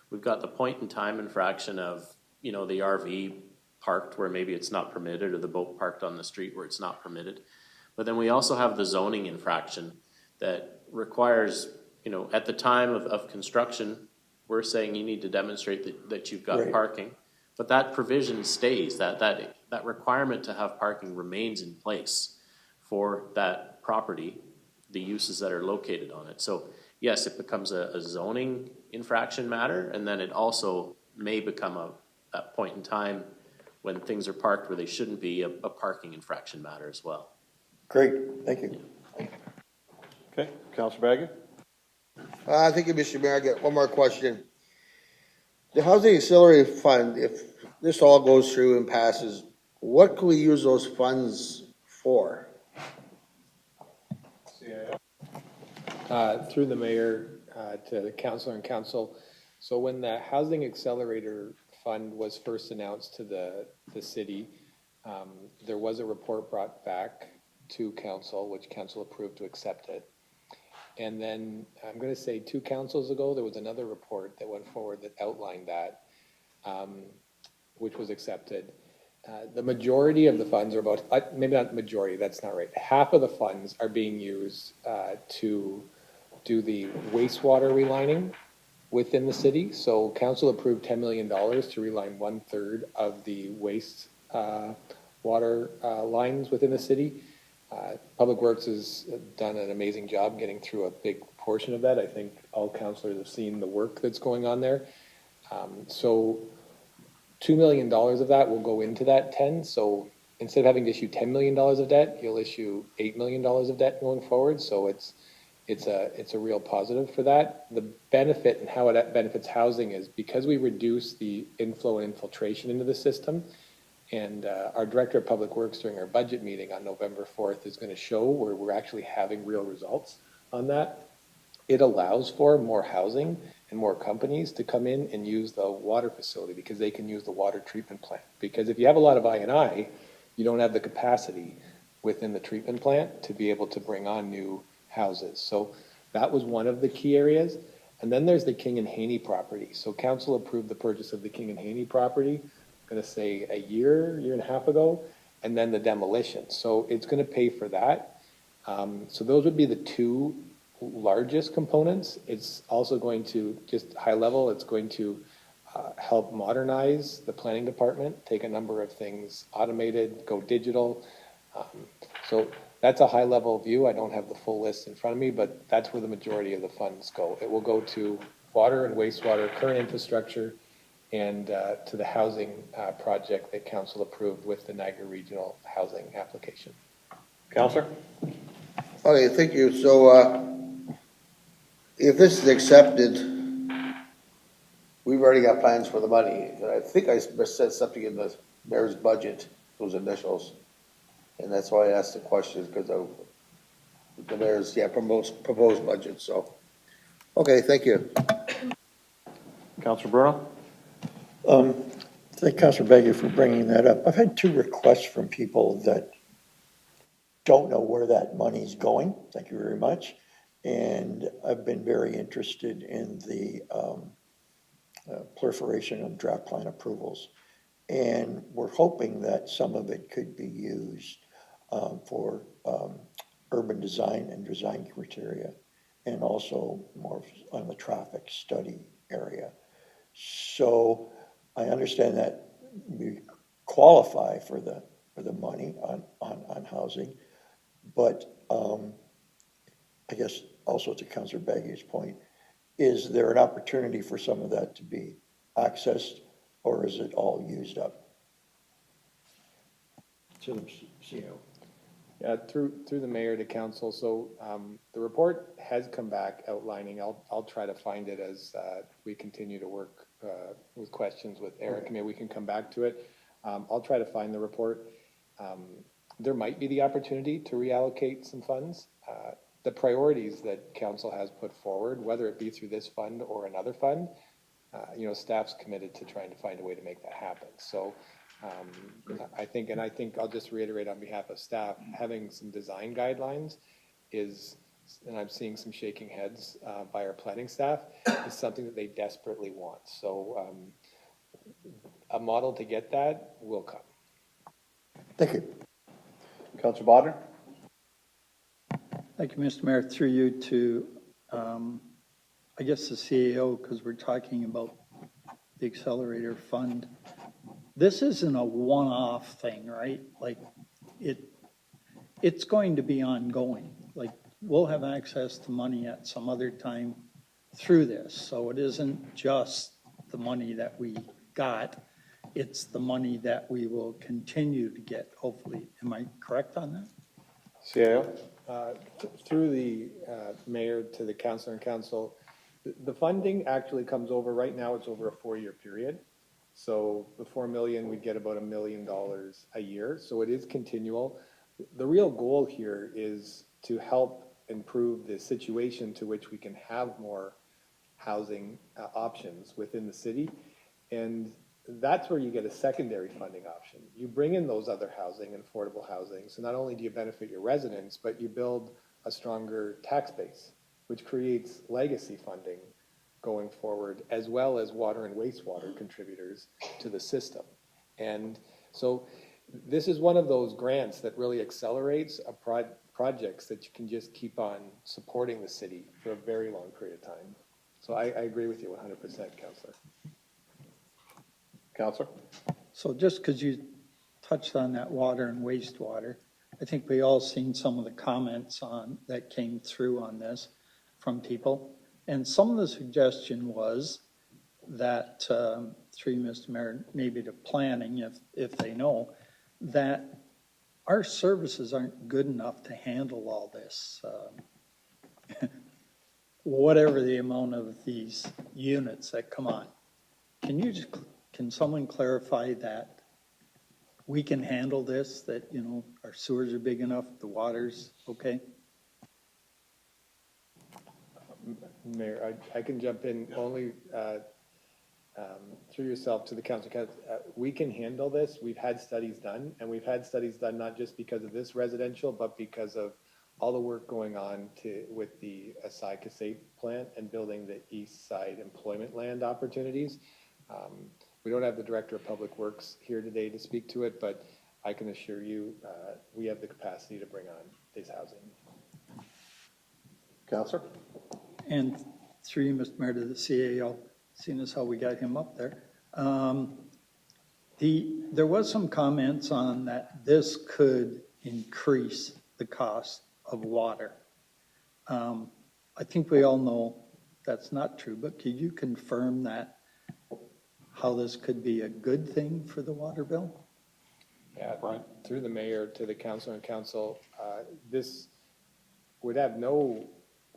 We've got the point in time infraction of, the RV parked where maybe it's not permitted, or the boat parked on the street where it's not permitted. But then we also have the zoning infraction that requires, at the time of construction, we're saying you need to demonstrate that you've got Right. parking. But that provision stays, that requirement to have parking remains in place for that property, the uses that are located on it. So yes, it becomes a zoning infraction matter, and then it also may become a point in time when things are parked where they shouldn't be, a parking infraction matter as well. Great, thank you. Okay, Councilor Bagan? Thank you, Mr. Mayor. I got one more question. The Housing Auxiliary Fund, if this all goes through and passes, what can we use those funds for? Through the mayor to the councilor and council. So when the Housing Accelerator Fund was first announced to the city, there was a report brought back to council, which council approved to accept it. And then I'm going to say 2 councils ago, there was another report that went forward that outlined that, which was accepted. The majority of the funds are about, maybe not majority, that's not right. Half of the funds are being used to do the wastewater relining within the city. So council approved $10 million to reline 1/3 of the waste water lines within the city. Public Works has done an amazing job getting through a big portion of that. I think all councilors have seen the work that's going on there. So $2 million of that will go into that 10. So instead of having to issue $10 million of debt, you'll issue $8 million of debt going forward. So it's a real positive for that. The benefit and how it benefits housing is because we reduce the inflow and infiltration into the system. And our Director of Public Works during our budget meeting on November 4th is going to show where we're actually having real results on that. It allows for more housing and more companies to come in and use the water facility because they can use the water treatment plant. Because if you have a lot of I&I, you don't have the capacity within the treatment plant to be able to bring on new houses. So that was one of the key areas. And then there's the King and Haney property. So council approved the purchase of the King and Haney property, I'm going to say a year and a half ago, and then the demolition. So it's going to pay for that. So those would be the 2 largest components. It's also going to, just high level, it's going to help modernize the planning department, take a number of things automated, go digital. So that's a high level view. I don't have the full list in front of me, but that's where the majority of the funds go. It will go to water and wastewater, current infrastructure, and to the housing project that council approved with the Niagara Regional Housing application. Councilor? Okay, thank you. So, if this is accepted, we've already got plans for the money. And I think I said something in the mayor's budget, those initials. And that's why I asked the questions, because of the mayor's, proposed budget, so. Okay, thank you. Counselor Bruno? Thank Councilor Beggy for bringing that up. I've had 2 requests from people that don't know where that money's going. Thank you very much. And I've been very interested in the proliferation of draft plan approvals. And we're hoping that some of it could be used for urban design and design criteria, and also more on the traffic study area. So I understand that we qualify for the money on housing, but I guess also to Councilor Baggy's point, is there an opportunity for some of that to be accessed, or is it all used up? To the CEO. Yeah, through the mayor to council. So the report has come back outlining, I'll try to find it as we continue to work with questions with Eric. Maybe we can come back to it. I'll try to find the report. There might be the opportunity to reallocate some funds. The priorities that council has put forward, whether it be through this fund or another fund, staff's committed to trying to find a way to make that happen. So I think I'll just reiterate on behalf of staff, having some design guidelines is, and I'm seeing some shaking heads by our planning staff, is something that they desperately want. So a model to get that will come. Thank you. Counselor Bodnar? Thank you, Mr. Mayor. Through you to, I guess, the CAO, because we're talking about the accelerator fund. This isn't a one-off thing, right? Like, it's going to be ongoing. Like, we'll have access to money at some other time through this. So it isn't just the money that we got, it's the money that we will continue to get, hopefully. Am I correct on that? CAO? Through the mayor to the councilor and council, the funding actually comes over, right now it's over a 4-year period. So the 4 million, we get about $1 million a year. So it is continual. The real goal here is to help improve the situation to which we can have more housing options within the city. And that's where you get a secondary funding option. You bring in those other housing and affordable housing. So not only do you benefit your residents, but you build a stronger tax base, which creates legacy funding going forward, as well as water and wastewater contributors to the system. And so this is one of those grants that really accelerates projects that you can just keep on supporting the city for a very long period of time. So I agree with you 100%, Councillor. Counselor? So just because you touched on that water and wastewater, I think we all seen some of the comments that came through on this from people. And some of the suggestion was that, through Mr. Mayor, maybe to planning, if they know, that our services aren't good enough to handle all this, whatever the amount of these units that come on. Can someone clarify that we can handle this, that, our sewers are big enough, the water's okay? Mayor, I can jump in only through yourself to the council. We can handle this. We've had studies done, and we've had studies done not just because of this residential, but because of all the work going on with the Asai Kasei plant and building the east side employment land opportunities. We don't have the Director of Public Works here today to speak to it, but I can assure you we have the capacity to bring on this housing. Counselor? And through you, Mr. Mayor, to the CAO, seeing as how we got him up there. There was some comments on that this could increase the cost of water. I think we all know that's not true, but could you confirm that, how this could be a good thing for the water bill? Yeah, through the mayor to the council and council, would have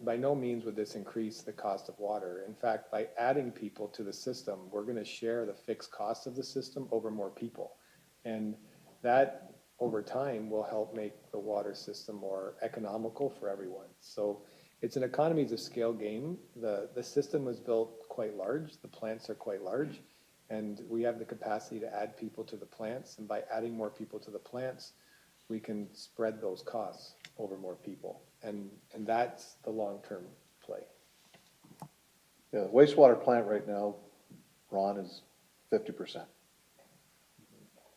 by no means would this increase the cost of water. In fact, by adding people to the system, we're gonna share the fixed cost of the system over more people. And that, over time, will help make the water system more economical for everyone. So it's an economies of scale game. The system was built quite large, the plants are quite large, and we have the capacity to add people to the plants, and by adding more people to the plants, we can spread those costs over more people. And that's the long-term play. Yeah, the wastewater plant right now, Ron, is 50%.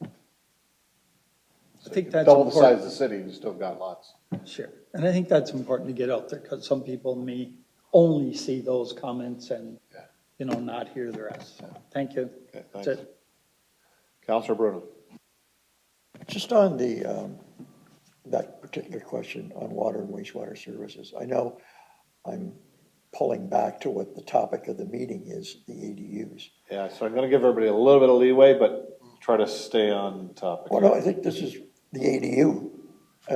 I think that's Double the size of important. the city, you still got lots. Sure. And I think that's important to get out there because some people may only see those comments and, Yeah. you know, not hear the rest. So, thank you. Okay, That's thanks. it. Councilor Bruno. Just on that particular question on water and wastewater services, I know I'm pulling back to what the topic of the meeting is, the ADUs. Yeah, so I'm gonna give everybody a little bit of leeway, but try to stay on topic. Well, no, I think this is the ADU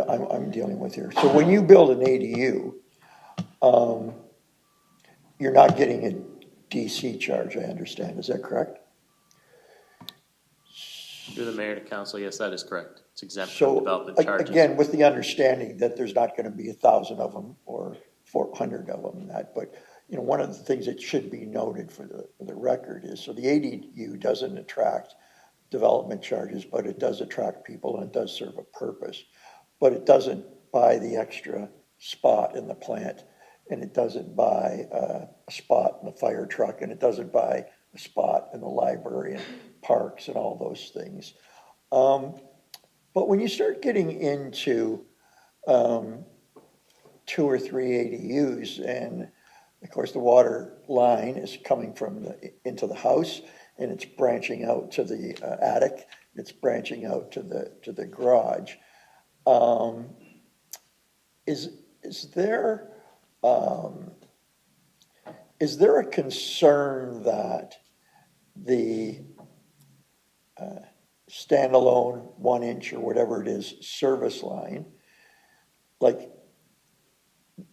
I'm dealing with here. So when you build an ADU, you're not getting a DC charge, I understand, is that correct? Through the mayor to council, yes, that is correct. It's exempt from So, development charges. again, with the understanding that there's not gonna be 1,000 of them or 400 of them, but, you know, one of the things that should be noted for the record is, so the ADU doesn't attract development charges, but it does attract people and it does serve a purpose. But it doesn't buy the extra spot in the plant, and it doesn't buy a spot in the fire truck, and it doesn't buy a spot in the library and parks and all those things. But when you start getting into 2 or 3 ADUs, and of course the water line is coming from into the house, and it's branching out to the attic, it's branching out to the garage. Is there a concern that the standalone 1-inch or whatever it is service line, like,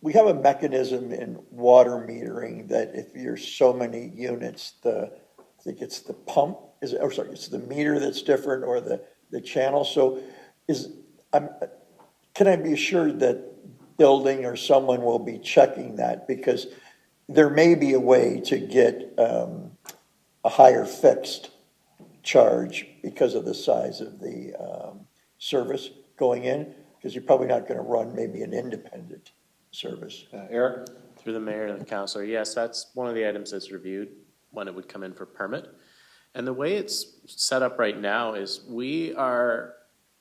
we have a mechanism in water metering that if you're so many units, I think it's the pump, it's the meter that's different, or the channel. So can I be assured that building or someone will be checking that? Because there may be a way to get a higher fixed charge because of the size of the service going in, because you're probably not going to run maybe an independent service. Eric? Through the mayor and the councilor, yes, that's one of the items that's reviewed when it would come in for permit. And the way it's set up right now is we are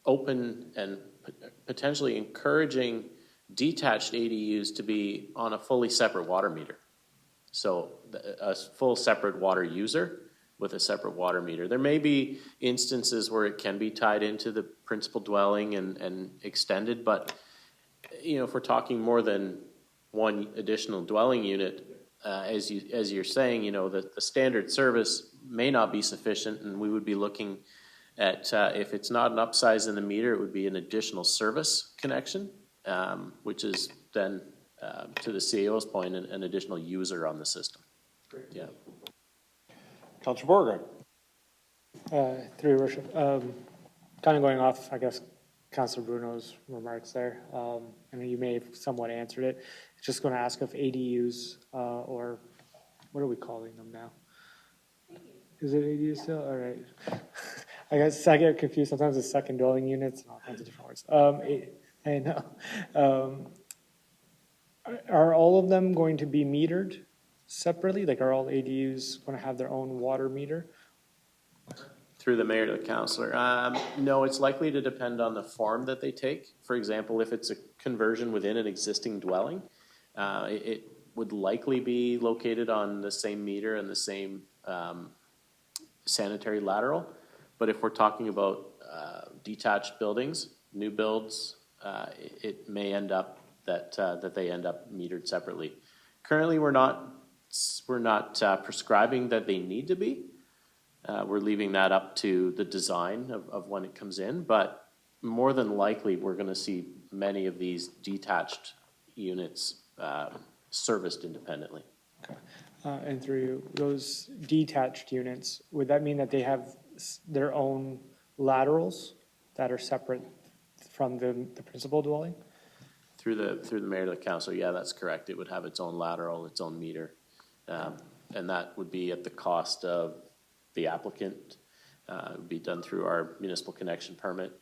open and potentially encouraging detached ADUs to be on a fully separate water meter. So a full separate water user with a separate water meter. There may be instances where it can be tied into the principal dwelling and extended, but you know, if we're talking more than one additional dwelling unit, as you're saying, you know, the standard service may not be sufficient, and we would be looking at if it's not an upsize in the meter, it would be an additional service connection, which is then to the CAO's point, an additional user on the system. Great. Yeah. Councilor Beauregard. Through your worship, kind of going off, I guess, Councilor Bruno's remarks there. I mean, you may have somewhat answered it. Just going to ask if ADUs, or what are we calling them now? Is it ADUs still? All right. I guess I get confused sometimes with second dwelling units and all kinds of different words. I know. Are all of them going to be metered separately? Like, are all ADUs going to have their own water meter? Through the mayor to the councilor. No, it's likely to depend on the form that they take. For example, if it's a conversion within an existing dwelling, it would likely be located on the same meter and the same sanitary lateral. But if we're talking about detached buildings, new builds, it may end up that they end up metered separately. Currently, we're not prescribing that they need to be. We're leaving that up to the design of when it comes in, but more than likely, we're going to see many of these detached units serviced independently. And through those detached units, would that mean that they have their own laterals that are separate from the principal dwelling? Through the mayor to the council, yeah, that's correct. It would have its own lateral, its own meter. And that would be at the cost of the applicant. It would be done through our municipal connection permit.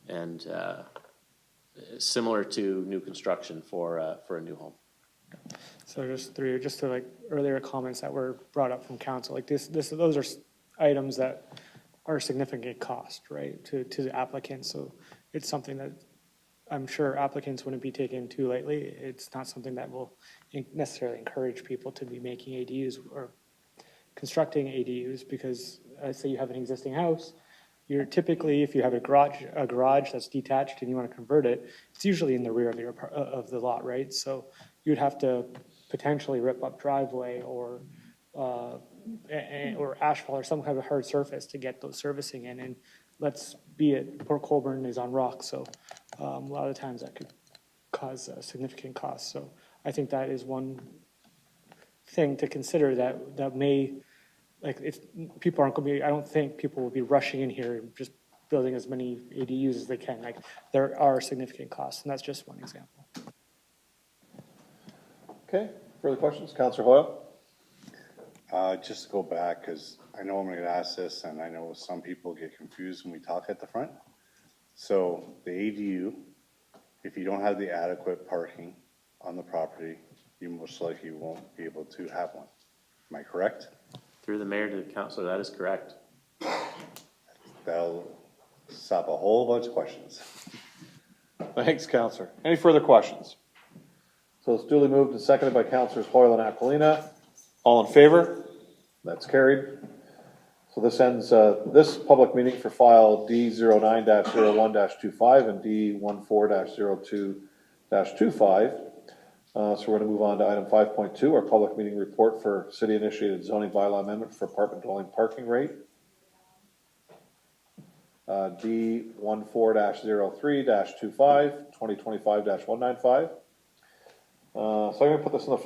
And similar to new construction for a new home. So just to like earlier comments that were brought up from council, like those are items that are significant cost, right, to the applicant. So it's something that I'm sure applicants wouldn't be taking too lightly. It's not something that will necessarily encourage people to be making ADUs or constructing ADUs because say you have an existing house, you're typically, if you have a garage that's detached and you want to convert it, it's usually in the rear of the lot, right? So you'd have to potentially rip up driveway or asphalt or some kind of hard surface to get those servicing in. And let's be it, Port Colborne is on rock, so a lot of times that could cause significant costs. So I think that is one thing to consider that may, like if people aren't going to be, I don't think people will be rushing in here and just building as many ADUs as they can. Like there are significant costs, and that's just one example. Okay, further questions? Councillor Hoyle? Just to go back, because I know I'm going to ask this, and I know some people get confused when we talk at the front. So the ADU, if you don't have the adequate parking on the property, you most likely won't be able to have one. Am I correct? Through the mayor to the council, that is correct. That'll stop a whole bunch of questions. Thanks, Councillor. Any further questions? So it's duly moved and seconded by Councillors Hoyle and Aquilina. All in favor? That's carried. So this ends this public meeting for file D09-01-25 and D14-02-25. So we're going to move on to item 5.2, our public meeting report for city-initiated zoning bylaw amendment for apartment dwelling parking rate. D14-03-25, 2025-195. So I'm going to put this on the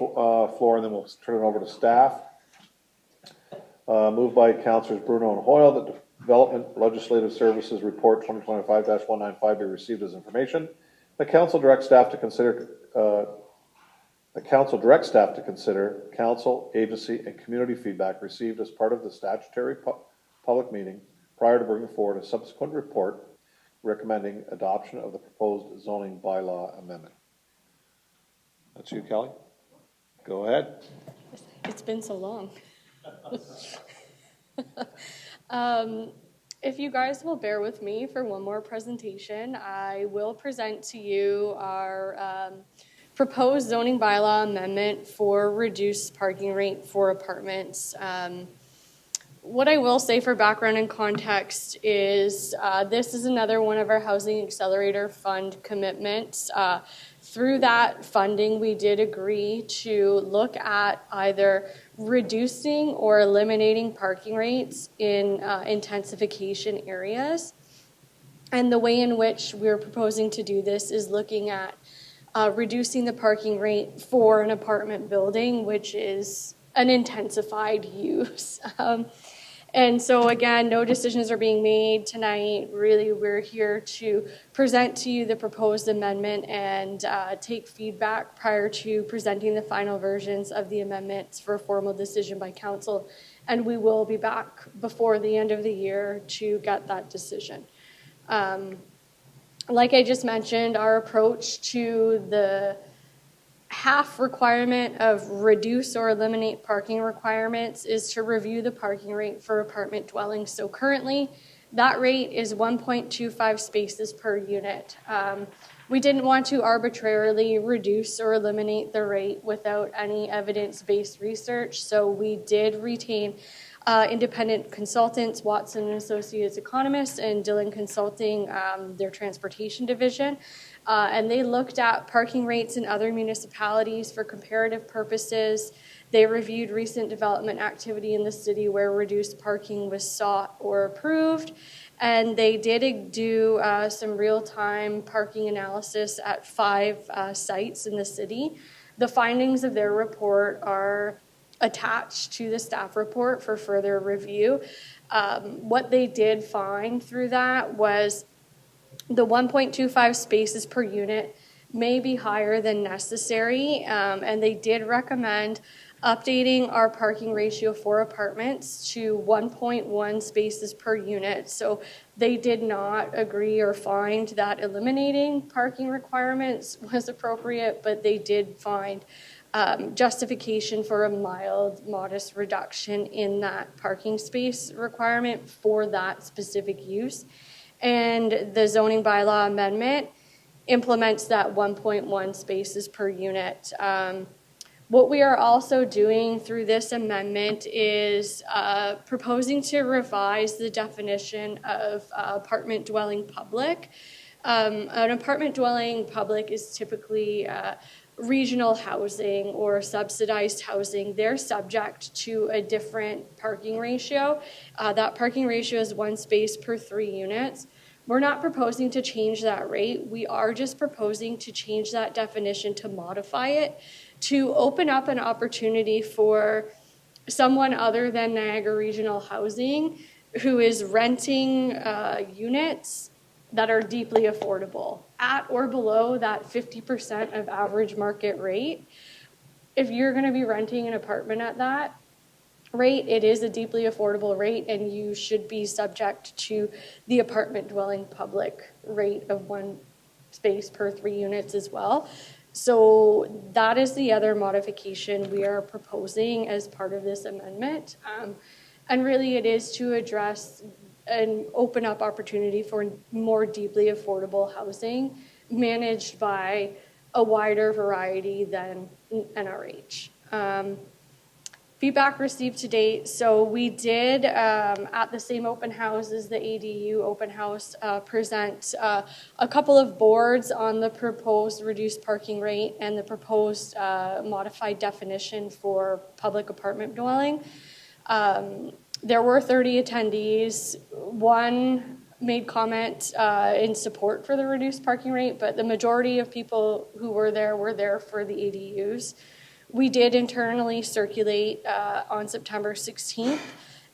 floor and then we'll turn it over to staff. Moved by Councillors Bruno and Hoyle that Development Legislative Services Report 2025-195 be received as information. The council directs staff to consider council, agency, and community feedback received as part of the statutory public meeting prior to bringing forward a subsequent report recommending adoption of the proposed zoning bylaw amendment. That's you, Kelly. Go ahead. It's been so long. If you guys will bear with me for one more presentation, I will present to you our proposed zoning bylaw amendment for reduced parking rate for apartments. What I will say for background and context is this is another one of our Housing Accelerator Fund commitments. Through that funding, we did agree to look at either reducing or eliminating parking rates in intensification areas. And the way in which we're proposing to do this is looking at reducing the parking rate for an apartment building, which is an intensified use. And so again, no decisions are being made tonight. Really, we're here to present to you the proposed amendment and take feedback prior to presenting the final versions of the amendments for a formal decision by council. And we will be back before the end of the year to get that decision. Like I just mentioned, our approach to the half requirement of reduce or eliminate parking requirements is to review the parking rate for apartment dwellings. So currently, that rate is 1.25 spaces per unit. We didn't want to arbitrarily reduce or eliminate the rate without any evidence-based research, so we did retain independent consultants, Watson & Associates economists, and Dillon Consulting, their transportation division. And they looked at parking rates in other municipalities for comparative purposes. They reviewed recent development activity in the city where reduced parking was sought or approved. And they did do some real-time parking analysis at 5 sites in the city. The findings of their report are attached to the staff report for further review. What they did find through that was the 1.25 spaces per unit may be higher than necessary, and they did recommend updating our parking ratio for apartments to 1.1 spaces per unit. So they did not agree or find that eliminating parking requirements was appropriate, but they did find justification for a mild, modest reduction in that parking space requirement for that specific use. And the zoning bylaw amendment implements that 1.1 spaces per unit. What we are also doing through this amendment is proposing to revise the definition of apartment dwelling public. An apartment dwelling public is typically regional housing or subsidized housing. They're subject to a different parking ratio. That parking ratio is 1 space per 3 units. We're not proposing to change that rate. We are just proposing to change that definition to modify it, to open up an opportunity for someone other than Niagara Regional Housing who is renting units that are deeply affordable at or below that 50% of average market rate. If you're going to be renting an apartment at that rate, it is a deeply affordable rate, and you should be subject to the apartment dwelling public rate of 1 space per 3 units as well. So that is the other modification we are proposing as part of this amendment. And really it is to address and open up opportunity for more deeply affordable housing managed by a wider variety than NRH. Feedback received to date. So we did, at the same open house as the ADU open house, present a couple of boards on the proposed reduced parking rate and the proposed modified definition for public apartment dwelling. There were 30 attendees. One made comment in support for the reduced parking rate, but the majority of people who were there for the ADUs. We did internally circulate on September 16th,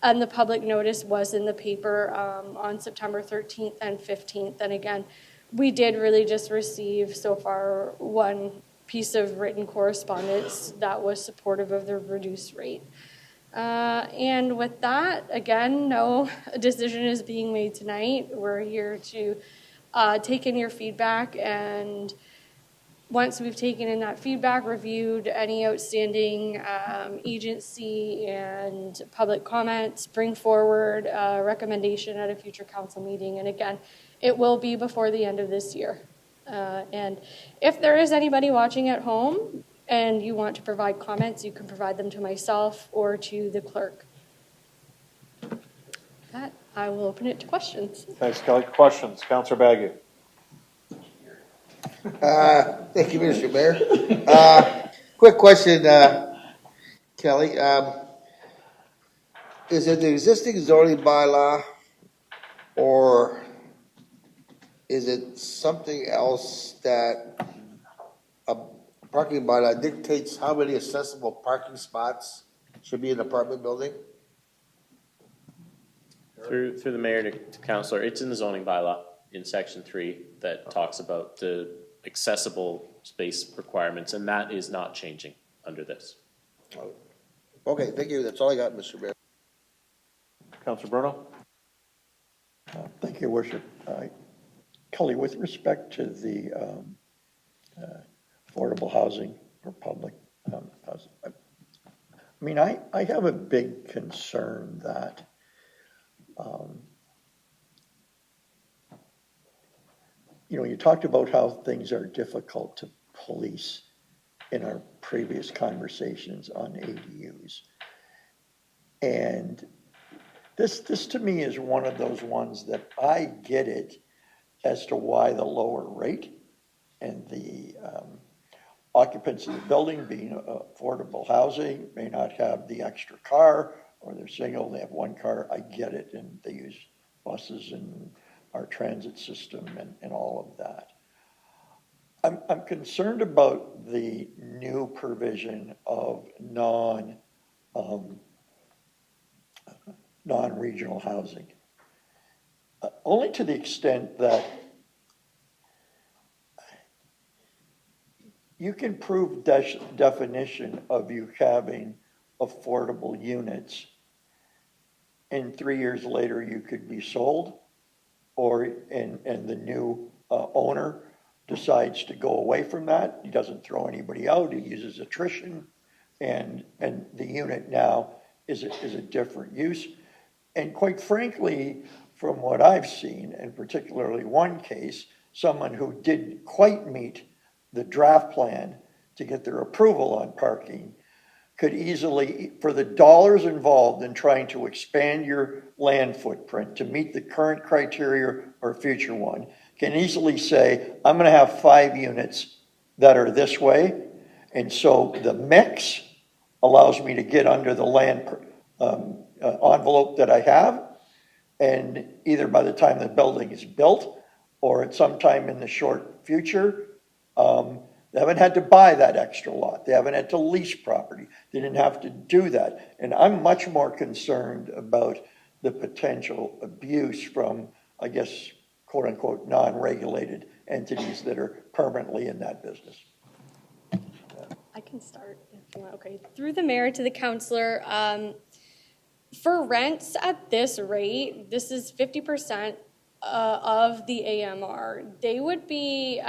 and the public notice was in the paper on September 13th and 15th. And again, we did really just receive so far 1 piece of written correspondence that was supportive of the reduced rate. And with that, again, no decision is being made tonight. We're here to take in your feedback, and once we've taken in that feedback, reviewed any outstanding agency and public comments, bring forward a recommendation at a future council meeting. And again, it will be before the end of this year. And if there is anybody watching at home and you want to provide comments, you can provide them to myself or to the clerk. With that, I will open it to questions. Thanks, Kelly. Questions? Councillor Bagu. Thank you, Mr. Mayor. Quick question, Kelly. Is it the existing zoning bylaw, or is it something else that a parking bylaw dictates how many accessible parking spots should be in an apartment building? Through the mayor to councillor, it's in the zoning bylaw in section 3 that talks about the accessible space requirements, and that is not changing under this. Okay, thank you. That's all I got, Mr. Mayor. Councillor Bruno. Thank you, Worship. Kelly, with respect to the affordable housing or public housing, I mean, I have a big concern that you know, you talked about how things are difficult to police in our previous conversations on ADUs. And this to me is one of those ones that I get it as to why the lower rate and the occupants of the building, being affordable housing, may not have the extra car, or they're single, they have one car, I get it, and they use buses and our transit system and all of that. I'm concerned about the new provision of non-regional housing. Only to the extent that you can prove definition of you having affordable units, and 3 years later you could be sold, and the new owner decides to go away from that. He doesn't throw anybody out, he uses attrition, and the unit now is a different use. And quite frankly, from what I've seen, and particularly one case, someone who didn't quite meet the draft plan to get their approval on parking could easily, for the dollars involved in trying to expand your land footprint to meet the current criteria or future one, can easily say, I'm going to have 5 units that are this way. And so the mix allows me to get under the land envelope that I have. And either by the time the building is built or at some time in the short future, they haven't had to buy that extra lot. They haven't had to lease property. They didn't have to do that. And I'm much more concerned about the potential abuse from, I guess, quote unquote, non-regulated entities that are permanently in that business. I can start if you want. Okay, through the mayor to the councillor. For rents at this rate, this is 50% of the AMR. They would be,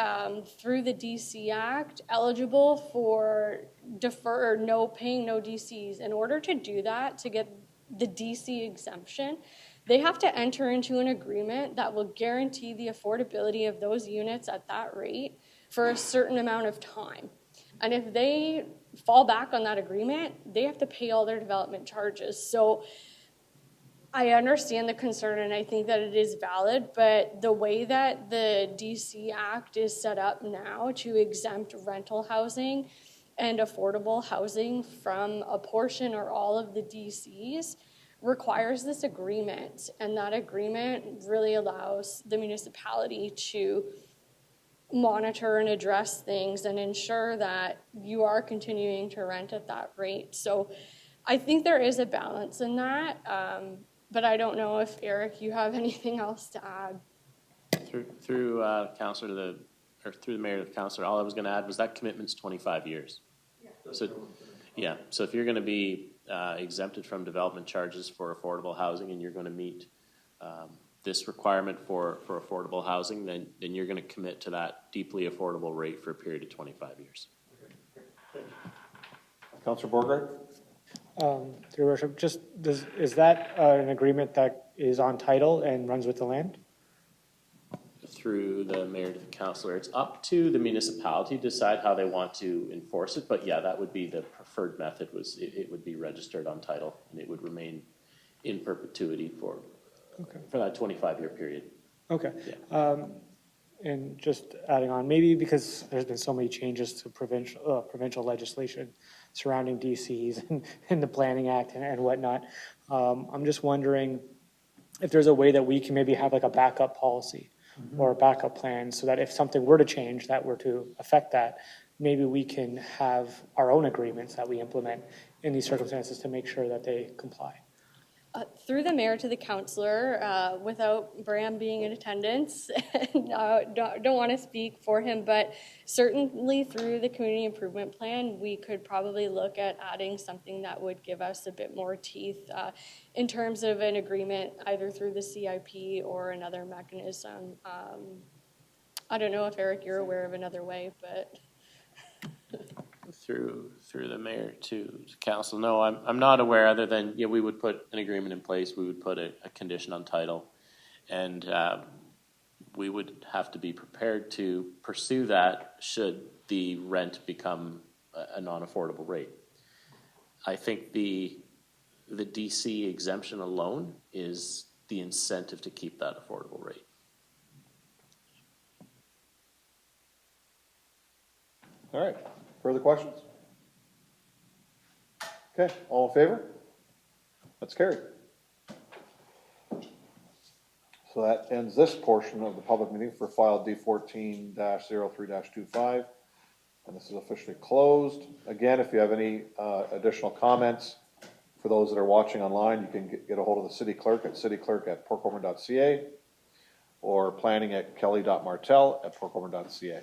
through the DC Act, eligible for paying no DCs. In order to do that, to get the DC exemption, they have to enter into an agreement that will guarantee the affordability of those units at that rate for a certain amount of time. And if they fall back on that agreement, they have to pay all their development charges. So I understand the concern and I think that it is valid, but the way that the DC Act is set up now to exempt rental housing and affordable housing from a portion or all of the DCs requires this agreement. And that agreement really allows the municipality to monitor and address things and ensure that you are continuing to rent at that rate. So I think there is a balance in that, but I don't know if, Eric, you have anything else to add. Through councillor through the mayor to the councillor, all I was going to add was that commitment's 25 years. Yeah. So if you're going to be exempted from development charges for affordable housing and you're going to meet this requirement for affordable housing, then you're going to commit to that deeply affordable rate for a period of 25 years. Councillor Borgard? Through your worship, is that an agreement that is on title and runs with the land? Through the mayor to the councillor, it's up to the municipality to decide how they want to enforce it, but yeah, that would be the preferred method. It would be registered on title and it would remain in perpetuity for that 25-year period. Okay. Yeah. And just adding on, maybe because there's been so many changes to provincial legislation surrounding DCs and the Planning Act and whatnot, I'm just wondering if there's a way that we can maybe have like a backup policy or a backup plan so that if something were to change that were to affect that, maybe we can have our own agreements that we implement in these circumstances to make sure that they comply. Through the mayor to the councillor, without Bram being in attendance, don't want to speak for him, but certainly through the community improvement plan, we could probably look at adding something that would give us a bit more teeth in terms of an agreement, either through the CIP or another mechanism. I don't know if, Eric, you're aware of another way, but... Through the mayor to council, no, I'm not aware, other than we would put an agreement in place, we would put a condition on title, and we would have to be prepared to pursue that should the rent become a non-affordable rate. I think the DC exemption alone is the incentive to keep that affordable rate. All right, Further questions? Okay, all in favor? That's carried. So that ends this portion of the public meeting for file D14-03-25. And this is officially closed. Again, if you have any additional comments, for those that are watching online, you can get a hold of the city clerk at cityclerk@portcoburn.ca or planning at kelly.martell@portcoburn.ca.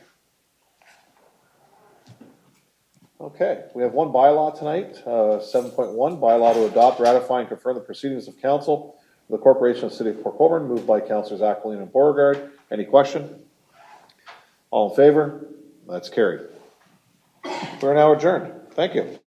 Okay, we have one bylaw tonight, 7.1, bylaw to adopt, ratify, and confirm the proceedings of council of the Corporation of the City of Port Colborne, moved by Councilors Aquilina and Beauregard. Any question? All in favor? That's carried. We're now adjourned. Thank you.